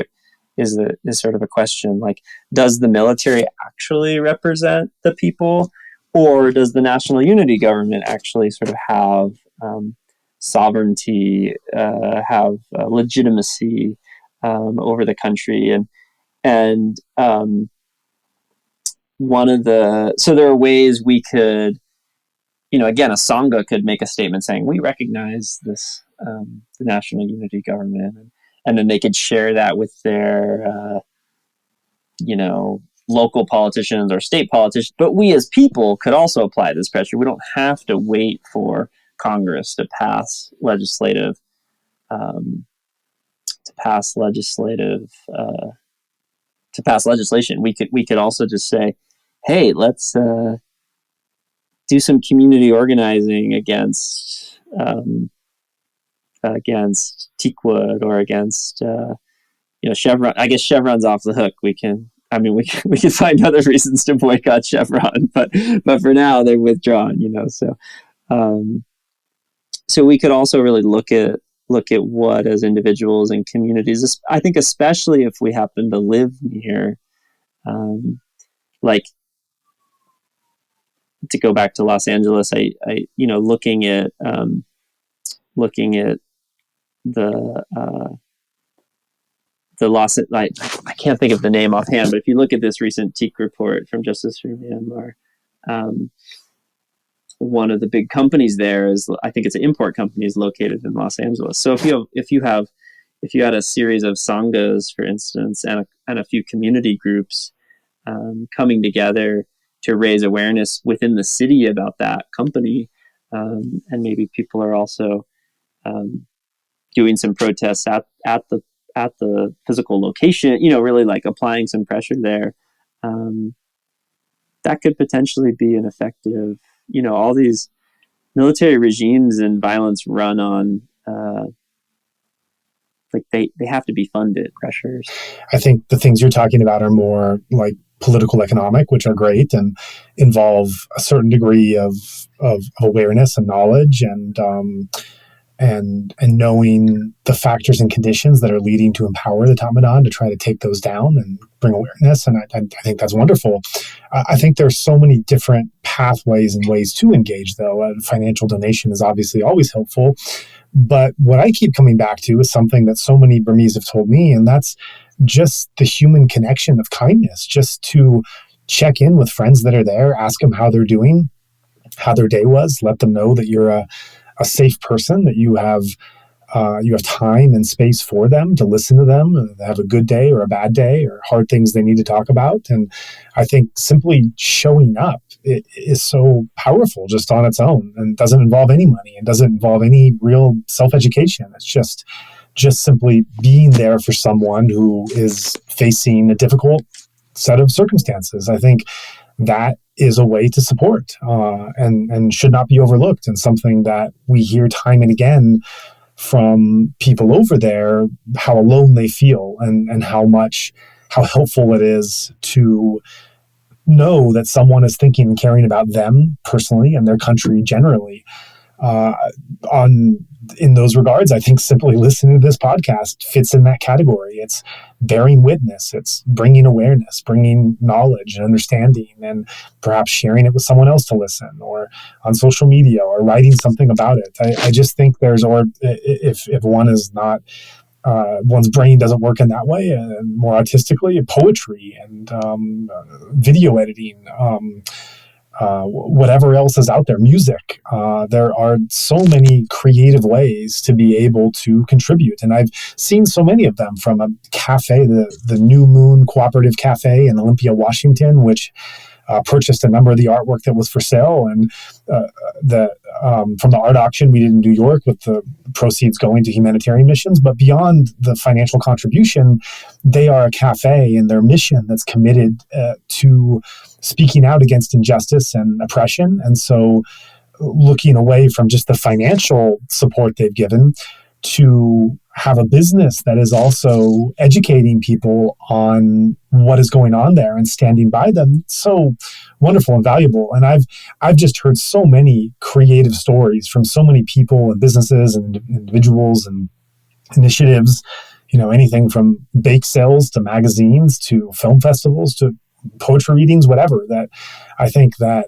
a question, like, does the military actually represent the people, or does the national unity government actually sort of have sovereignty, have legitimacy over the country? And so there are ways we could, again, a Sangha could make a statement saying, we recognize this, the national unity government, and then they could share that with their, local politicians or state politicians. But we as people could also apply this pressure. We don't have to wait for Congress to pass legislation. We could also just say, hey, let's do some community organizing against Teakwood, or against Chevron. I guess Chevron's off the hook. We can find other reasons to boycott Chevron, but for now they're withdrawn. So we could also really look at what, as individuals and communities, I think especially if we happen to live near, like, to go back to Los Angeles, looking at the I can't think of the name offhand, but if you look at this recent Teak report from Justice for Myanmar, one of the big companies there is, I think it's an import company, is located in Los Angeles. So if you had a series of Saṅghas, for instance, and a few community groups coming together to raise awareness within the city about that company, and maybe people are also doing some protests at the physical location, really like applying some pressure there, that could potentially be an effective, all these military regimes and violence run on, like they have to be funded pressures. I think the things you're talking about are more like political economic, which are great and involve a certain degree of awareness and knowledge, and knowing the factors and conditions that are leading to empower the Tatmadaw to try to take those down and bring awareness. And I think that's wonderful. I think there's so many different pathways and ways to engage, though. Financial donation is obviously always helpful. But what I keep coming back to is something that so many Burmese have told me, and that's just the human connection of kindness, just to check in with friends that are there, ask them how they're doing, how their day was, let them know that you're a safe person, that you have time and space for them, to listen to them, have a good day or a bad day or hard things they need to talk about. And I think simply showing up is so powerful just on its own, and doesn't involve any money and doesn't involve any real self-education. It's just simply being there for someone who is facing a difficult set of circumstances. I think that is a way to support, and should not be overlooked, and something that we hear time and again from people over there, how alone they feel, and how helpful it is to know that someone is thinking and caring about them personally and their country generally, on in those regards, I think simply listening to this podcast fits in that category. It's bearing witness, it's bringing awareness, bringing knowledge and understanding, and perhaps sharing it with someone else to listen, or on social media, or writing something about it. I just think there's, or if one is not, one's brain doesn't work in that way, and more artistically, poetry and video editing, whatever else is out there, music. There are so many creative ways to be able to contribute. And I've seen so many of them, from a cafe, the New Moon Cooperative Cafe in Olympia, Washington, which purchased a number of the artwork that was for sale, and from the art auction we did in New York, with the proceeds going to humanitarian missions. But beyond the financial contribution, they are a cafe, and their mission that's committed to speaking out against injustice and oppression. And so, looking away from just the financial support they've given, to have a business that is also educating people on what is going on there and standing by them, so wonderful and valuable. And I've just heard so many creative stories from so many people and businesses and individuals and initiatives, anything from bake sales to magazines to film festivals to poetry readings, whatever, that I think that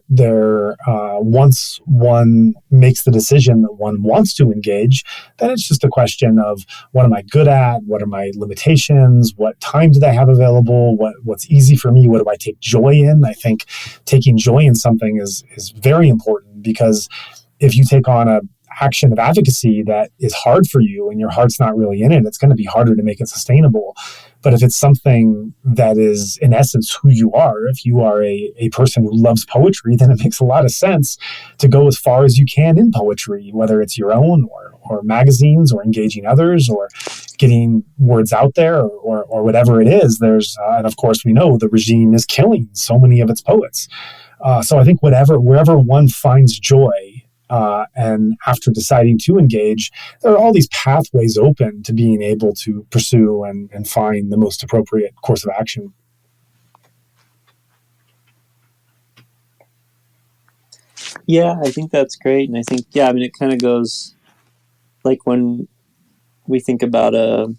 once one makes the decision that one wants to engage, then it's just a question of, what am I good at? What are my limitations? What time do I have available? What's easy for me? What do I take joy in? I think taking joy in something is very important, because if you take on a action of advocacy that is hard for you and your heart's not really in it, it's going to be harder to make it sustainable. But if it's something that is, in essence, who you are, if you are a person who loves poetry, then it makes a lot of sense to go as far as you can in poetry, whether it's your own or magazines, or engaging others, or getting words out there, or whatever it is. And of course, we know the regime is killing so many of its poets. So I think wherever one finds joy, and after deciding to engage, there are all these pathways open to being able to pursue and find the most appropriate course of action. Yeah, I think that's great. And I think, it kind of goes, like, when we think about to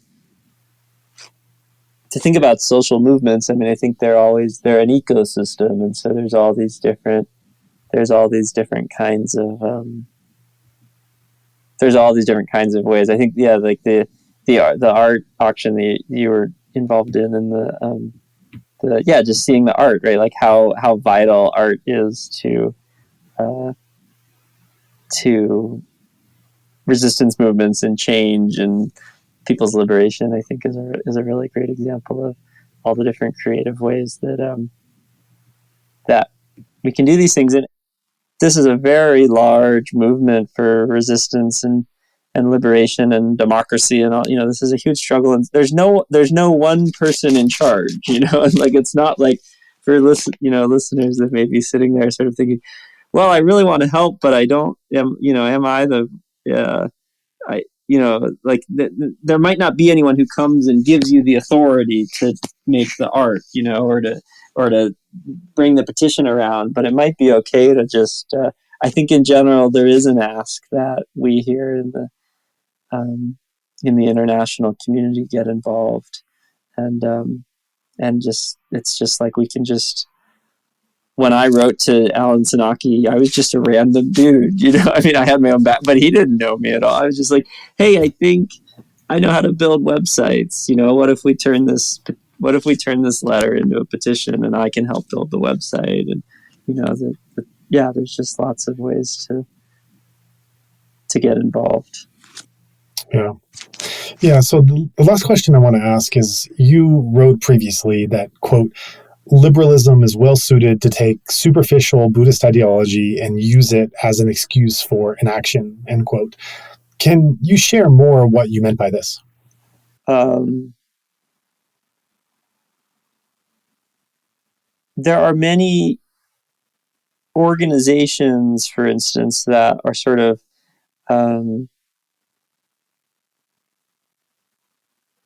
think about social movements, I think they're an ecosystem. And so there's all these different kinds of ways. I think, like the art auction that you were involved in, and just seeing the art, right? Like how vital art is to resistance movements and change and people's liberation, I think is a really great example of all the different creative ways that we can do these things. And this is a very large movement for resistance and liberation and democracy, and all. This is a huge struggle, and there's no one person in charge. And like, it's not like, for listeners that may be sitting there sort of thinking, well, I really want to help, but I don't. Am I the? There might not be anyone who comes and gives you the authority to make the art, or to bring the petition around, but it might be okay to just, I think in general, there is an ask that we here in the international community get involved. And it's just like, we can just, when I wrote to Alan Senauke, I was just a random dude, I had my own back, but he didn't know me at all. I was just like, hey, I think I know how to build websites. What if we turn this letter into a petition, and I can help build the website? And there's just lots of ways to get involved. Yeah. So the last question I want to ask is, you wrote previously that, quote, liberalism is well suited to take superficial Buddhist ideology and use it as an excuse for inaction, end quote. Can you share more what you meant by this? There are many organizations, for instance, that are sort of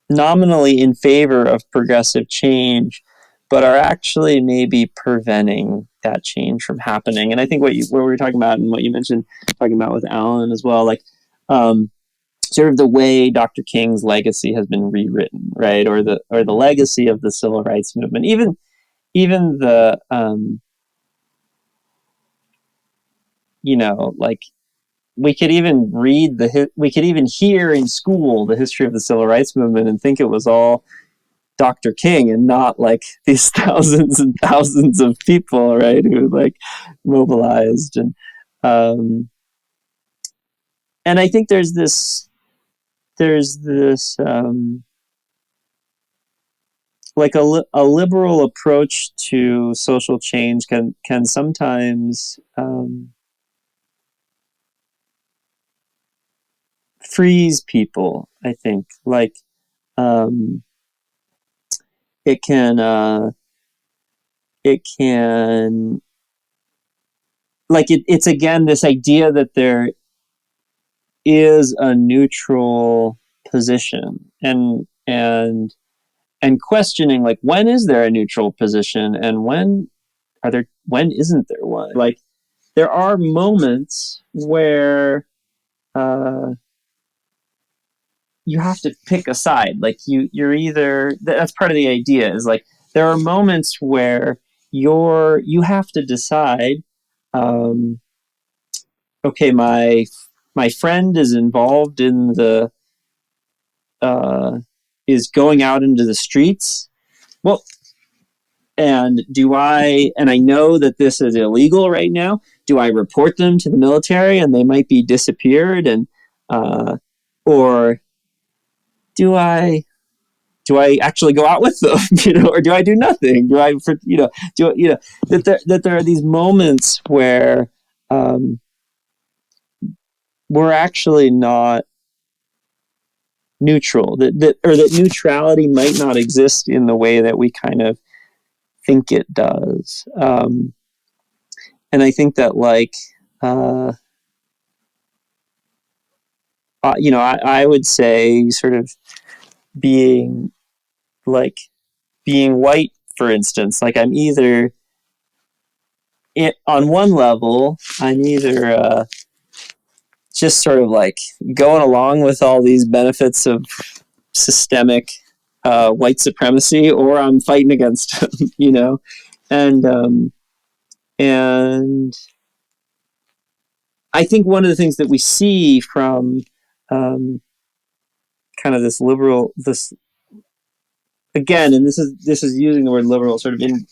nominally in favor of progressive change, but are actually maybe preventing that change from happening. And I think what we were talking about, and what you mentioned, talking about with Alan as well, like sort of the way Dr. King's legacy has been rewritten, right? Or the legacy of the civil rights movement, even the like, we could even we could even hear in school the history of the civil rights movement and think it was all Dr. King and not like these thousands and thousands of people, right, who like mobilized. And I think there's this like a liberal approach to social change can sometimes freeze people. I think like it can like it's again this idea that there is a neutral position, and questioning like, when is there a neutral position and when isn't there one? Like, there are moments where you have to pick a side. Like you're either, that's part of the idea, is like there are moments where you have to decide, okay, my friend is involved in the is going out into the streets. Well, and I know that this is illegal right now. Do I report them to the military and they might be disappeared, and or do I actually go out with them, or do I do nothing? Do I, that there are these moments where we're actually not neutral, that neutrality might not exist in the way that we kind of think it does. And I think that like, I would say sort of being white, for instance, like I'm either on one level, I'm either just sort of like going along with all these benefits of systemic white supremacy, or I'm fighting against them, and I think one of the things that we see from kind of this again, and this is using the word liberal sort of in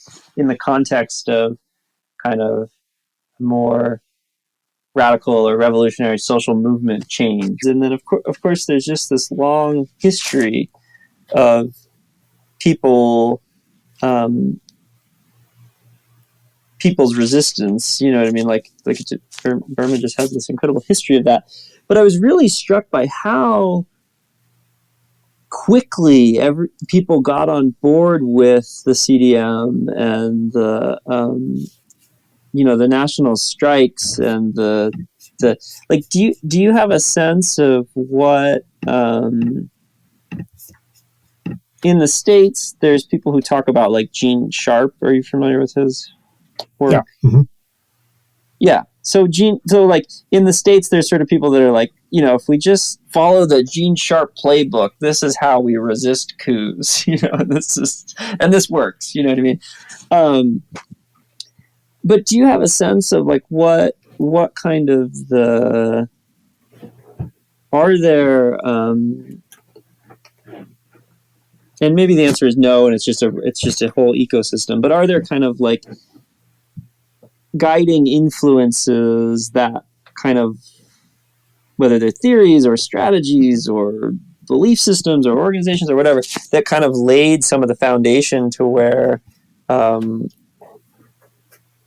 the context of kind of more radical or revolutionary social movement change. And then of course there's just this long history of people's resistance, you know what I mean? Like Burma just has this incredible history of that. But I was really struck by how quickly people got on board with the CDM and the national strikes and the like. Do you have a sense of what in the States? There's people who talk about like Gene Sharp. Are you familiar with his work? Yeah. Mm-hmm. Yeah. So like in the States, there's sort of people that are like, if we just follow the Gene Sharp playbook, this is how we resist coups, and this works, you know what I mean? But do you have a sense of like what kind of are there, and maybe the answer is no, and it's just a whole ecosystem, but are there kind of like guiding influences that kind of, whether they're theories or strategies or belief systems or organizations or whatever, that kind of laid some of the foundation to where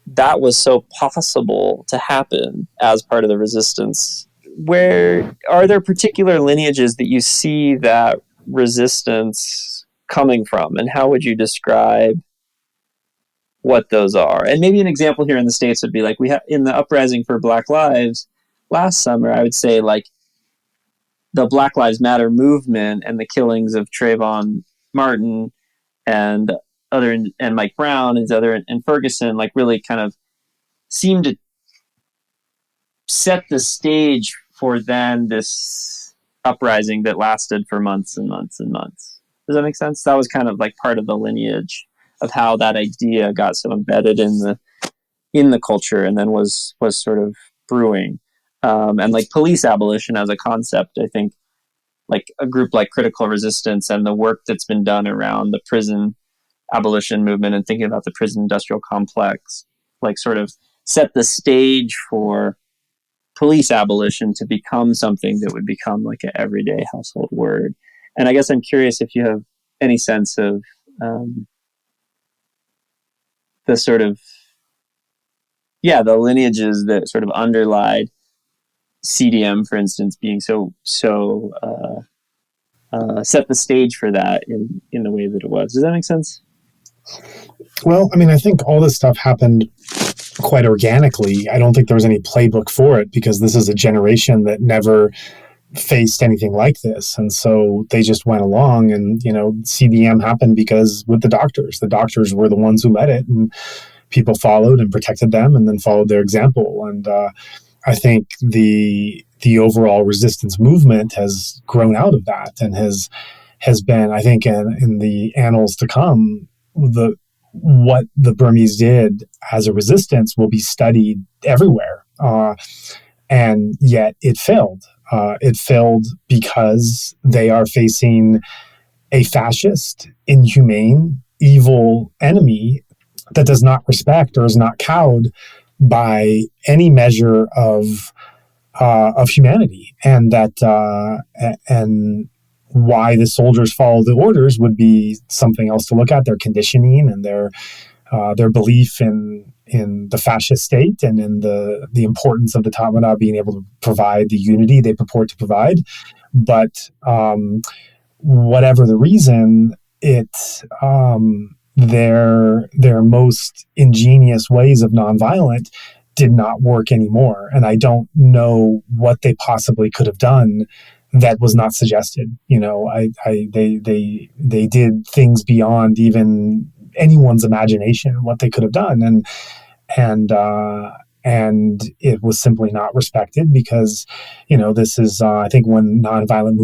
that was so possible to happen as part of the resistance? Where are there particular lineages that you see that resistance coming from, and how would you describe what those are? And maybe an example here in the States would be like, we have in the uprising for Black Lives last summer, I would say like the Black Lives Matter movement and the killings of Trayvon Martin and Mike Brown and Ferguson, like really kind of seemed to set the stage for then this uprising that lasted for months and months and months. Does that make sense? That was kind of like part of the lineage of how that idea got so embedded in the culture, and then was sort of brewing. And like police abolition as a concept, I think like a group like Critical Resistance and the work that's been done around the prison abolition movement and thinking about the prison industrial complex, like sort of set the stage for police abolition to become something that would become like an everyday household word. And I guess I'm curious if you have any sense of the sort of, the lineages that sort of underlied CDM, for instance, being so set the stage for that in the way that it was. Does that make sense? Well, I mean, I think all this stuff happened quite organically. I don't think there was any playbook for it, because this is a generation that never faced anything like this. And so they just went along, and, CDM happened because with the doctors were the ones who led it, and people followed and protected them and then followed their example. And I think the overall resistance movement has grown out of that, and has been, I think, in the annals to come, what the Burmese did as a resistance will be studied everywhere. And yet it failed. It failed because they are facing a fascist, inhumane, evil enemy that does not respect or is not cowed by any measure of humanity, and that and why the soldiers follow the orders would be something else to look at. Their conditioning and their belief in the fascist state, and in the importance of the Tatmadaw being able to provide the unity they purport to provide. But whatever the reason, their most ingenious ways of nonviolent did not work anymore. And I don't know what they possibly could have done that was not suggested. They did things beyond even anyone's imagination, what they could have done. And it was simply not respected, because, this is, I think when nonviolent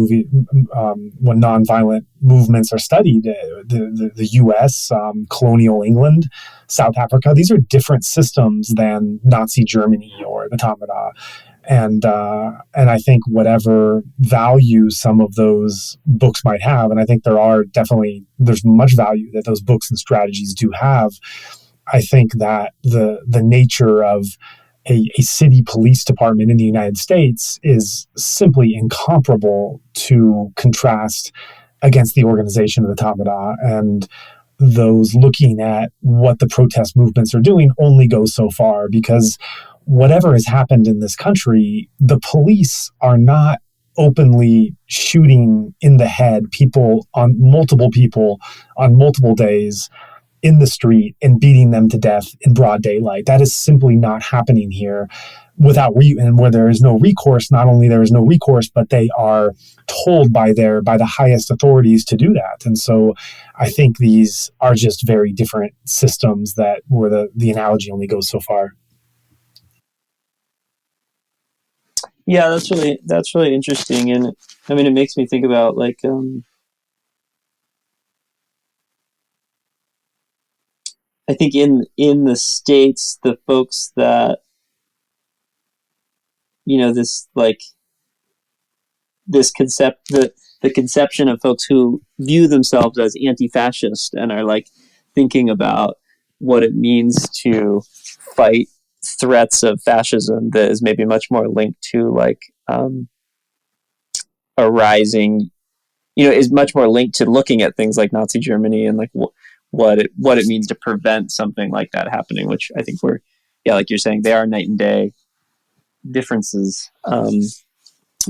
movements are studied, the U.S., colonial England, South Africa, these are different systems than Nazi Germany or the Tatmadaw. And I think whatever value some of those books might have, and I think there's much value that those books and strategies do have. I think that the nature of a city police department in the United States is simply incomparable to contrast against the organization of the Tatmadaw. And those looking at what the protest movements are doing only go so far, because whatever has happened in this country, the police are not openly shooting in the head people on multiple days in the street and beating them to death in broad daylight. That is simply not happening here and where there is no recourse. Not only there is no recourse, but they are told by the highest authorities to do that. And so I think these are just very different systems where the analogy only goes so far. Yeah, that's really interesting. And I mean, it makes me think about like, I think in the States, the folks that, the conception of folks who view themselves as anti-fascist and are like thinking about what it means to fight threats of fascism, that is maybe much more linked to like a rising, is much more linked to looking at things like Nazi Germany and like what it means to prevent something like that happening, which I think like you're saying, they are night and day differences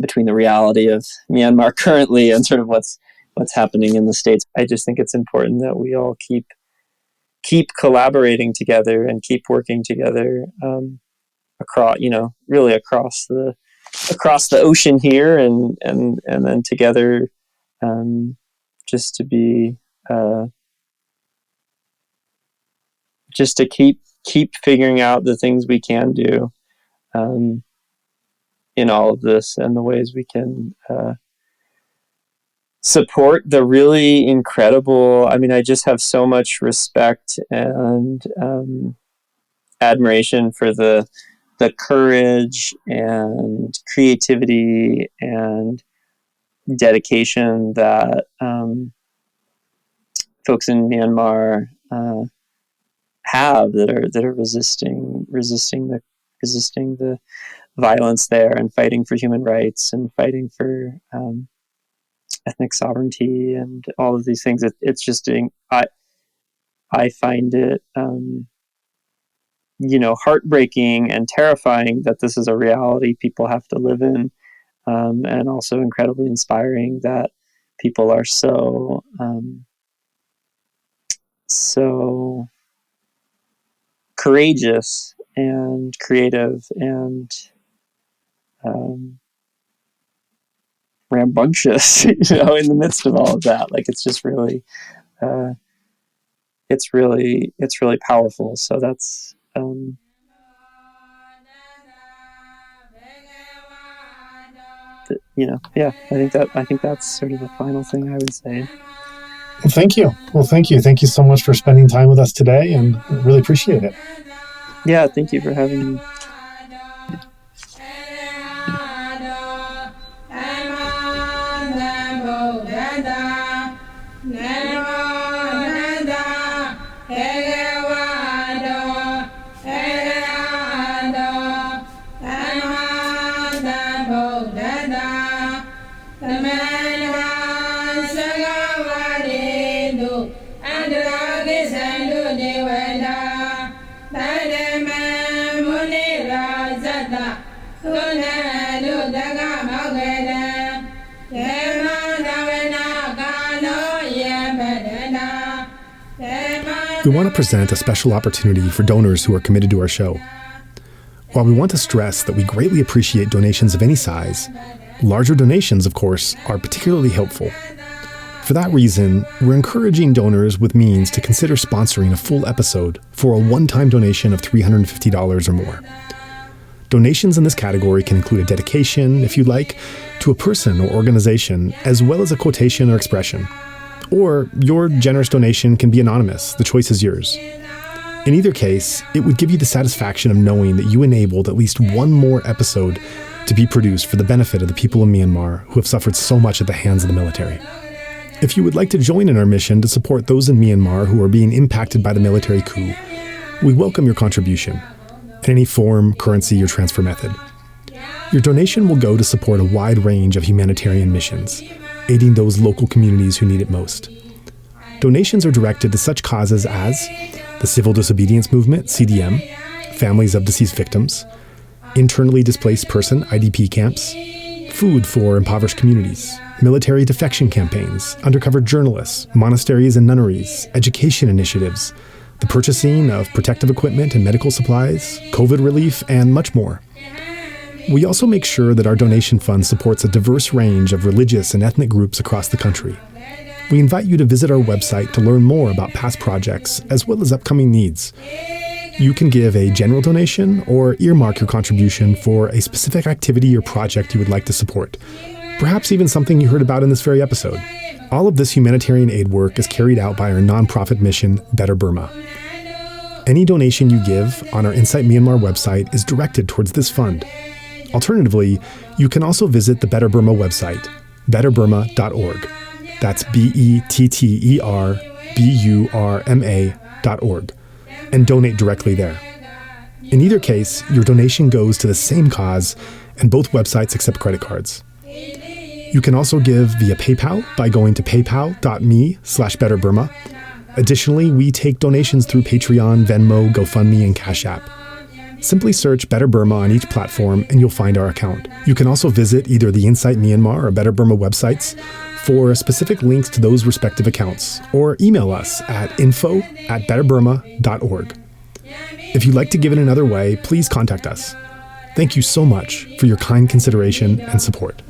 between the reality of Myanmar currently and sort of what's happening in the States. I just think it's important that we all keep collaborating together and keep working together across, really across the ocean here, and then together, just to be just to keep figuring out the things we can do in all of this, and the ways we can support the really incredible, I mean, I just have so much respect and admiration for the courage and creativity and dedication that folks in Myanmar have that are resisting the violence there and fighting for human rights and fighting for ethnic sovereignty and all of these things. It's just I find it heartbreaking and terrifying that this is a reality people have to live in, and also incredibly inspiring that people are so courageous and creative and rambunctious, in the midst of all of that. Like, it's just really, it's really powerful. So that's, I think that's sort of the final thing I would say. Well, thank you. Thank you so much for spending time with us today, and really appreciate it. Yeah, thank you for having me. We want to present a special opportunity for donors who are committed to our show. While we want to stress that we greatly appreciate donations of any size, larger donations, of course, are particularly helpful. For that reason, we're encouraging donors with means to consider sponsoring a full episode for a one-time donation of $350 or more. Donations in this category can include a dedication, if you'd like, to a person or organization, as well as a quotation or expression. Or your generous donation can be anonymous. The choice is yours. In either case, it would give you the satisfaction of knowing that you enabled at least one more episode to be produced for the benefit of the people of Myanmar who have suffered so much at the hands of the military. If you would like to join in our mission to support those in Myanmar who are being impacted by the military coup, we welcome your contribution in any form, currency, or transfer method. Your donation will go to support a wide range of humanitarian missions, aiding those local communities who need it most. Donations are directed to such causes as the Civil Disobedience Movement, CDM, families of deceased victims, internally displaced person, IDP camps, food for impoverished communities, military defection campaigns, undercover journalists, monasteries and nunneries, education initiatives, the purchasing of protective equipment and medical supplies, COVID relief, and much more. We also make sure that our donation fund supports a diverse range of religious and ethnic groups across the country. We invite you to visit our website to learn more about past projects as well as upcoming needs. You can give a general donation or earmark your contribution for a specific activity or project you would like to support, perhaps even something you heard about in this very episode. All of this humanitarian aid work is carried out by our nonprofit mission, Better Burma. Any donation you give on our Insight Myanmar website is directed towards this fund. Alternatively, you can also visit the Better Burma website, betterburma.org. That's BETTERBURMA.org, and donate directly there. In either case, your donation goes to the same cause, and both websites accept credit cards. You can also give via PayPal by going to paypal.me/betterburma. Additionally, we take donations through Patreon, Venmo, GoFundMe, and Cash App. Simply search Better Burma on each platform and you'll find our account. You can also visit either the Insight Myanmar or Better Burma websites for specific links to those respective accounts, or email us at info@betterburma.org. If you'd like to give it another way, please contact us. Thank you so much for your kind consideration and support.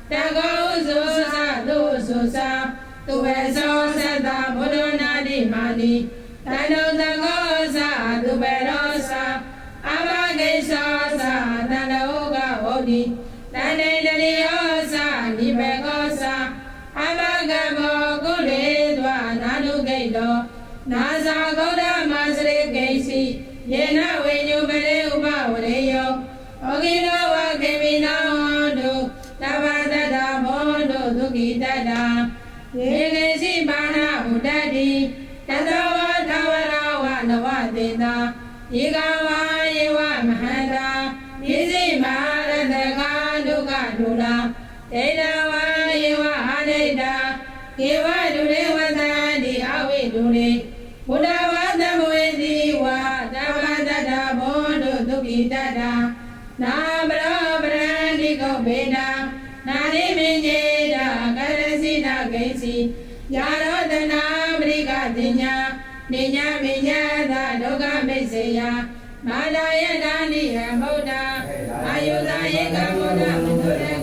Tago Susa, Do Susa, Tu Beso Seta, Budonadi Mani, Tano Tagosa, Tu Berosa, Amagesosa, Tanaoga Odi, Tane Deliosa, Nibegosa, Amagabo Gudedwa, Nanu Gado, Nasa Goda Masre Gasi, Yena Wenu Bele Uba Ureyo, Ogino Wakemina Ondo, Tabata Mondo Dukitada, Yegesi Bana Udadi, Tadawa Tawara Nawadena, Yigawa Yewa Mahada, Yizi Mahada Duka Dula, Tedawa Yewa Hadeda, Yewa Dule Di Awi Dule, Buddha Wadi Wa, Tabata Mondo Dukitada, Nabra Brandiko Beda, Nani Minjeda, Garasina Gaisi, Yarodana Brigadinya, Ninya Minyada, Doga Mesaya, Madaya Dani Moda, Ayuda Yega Moda,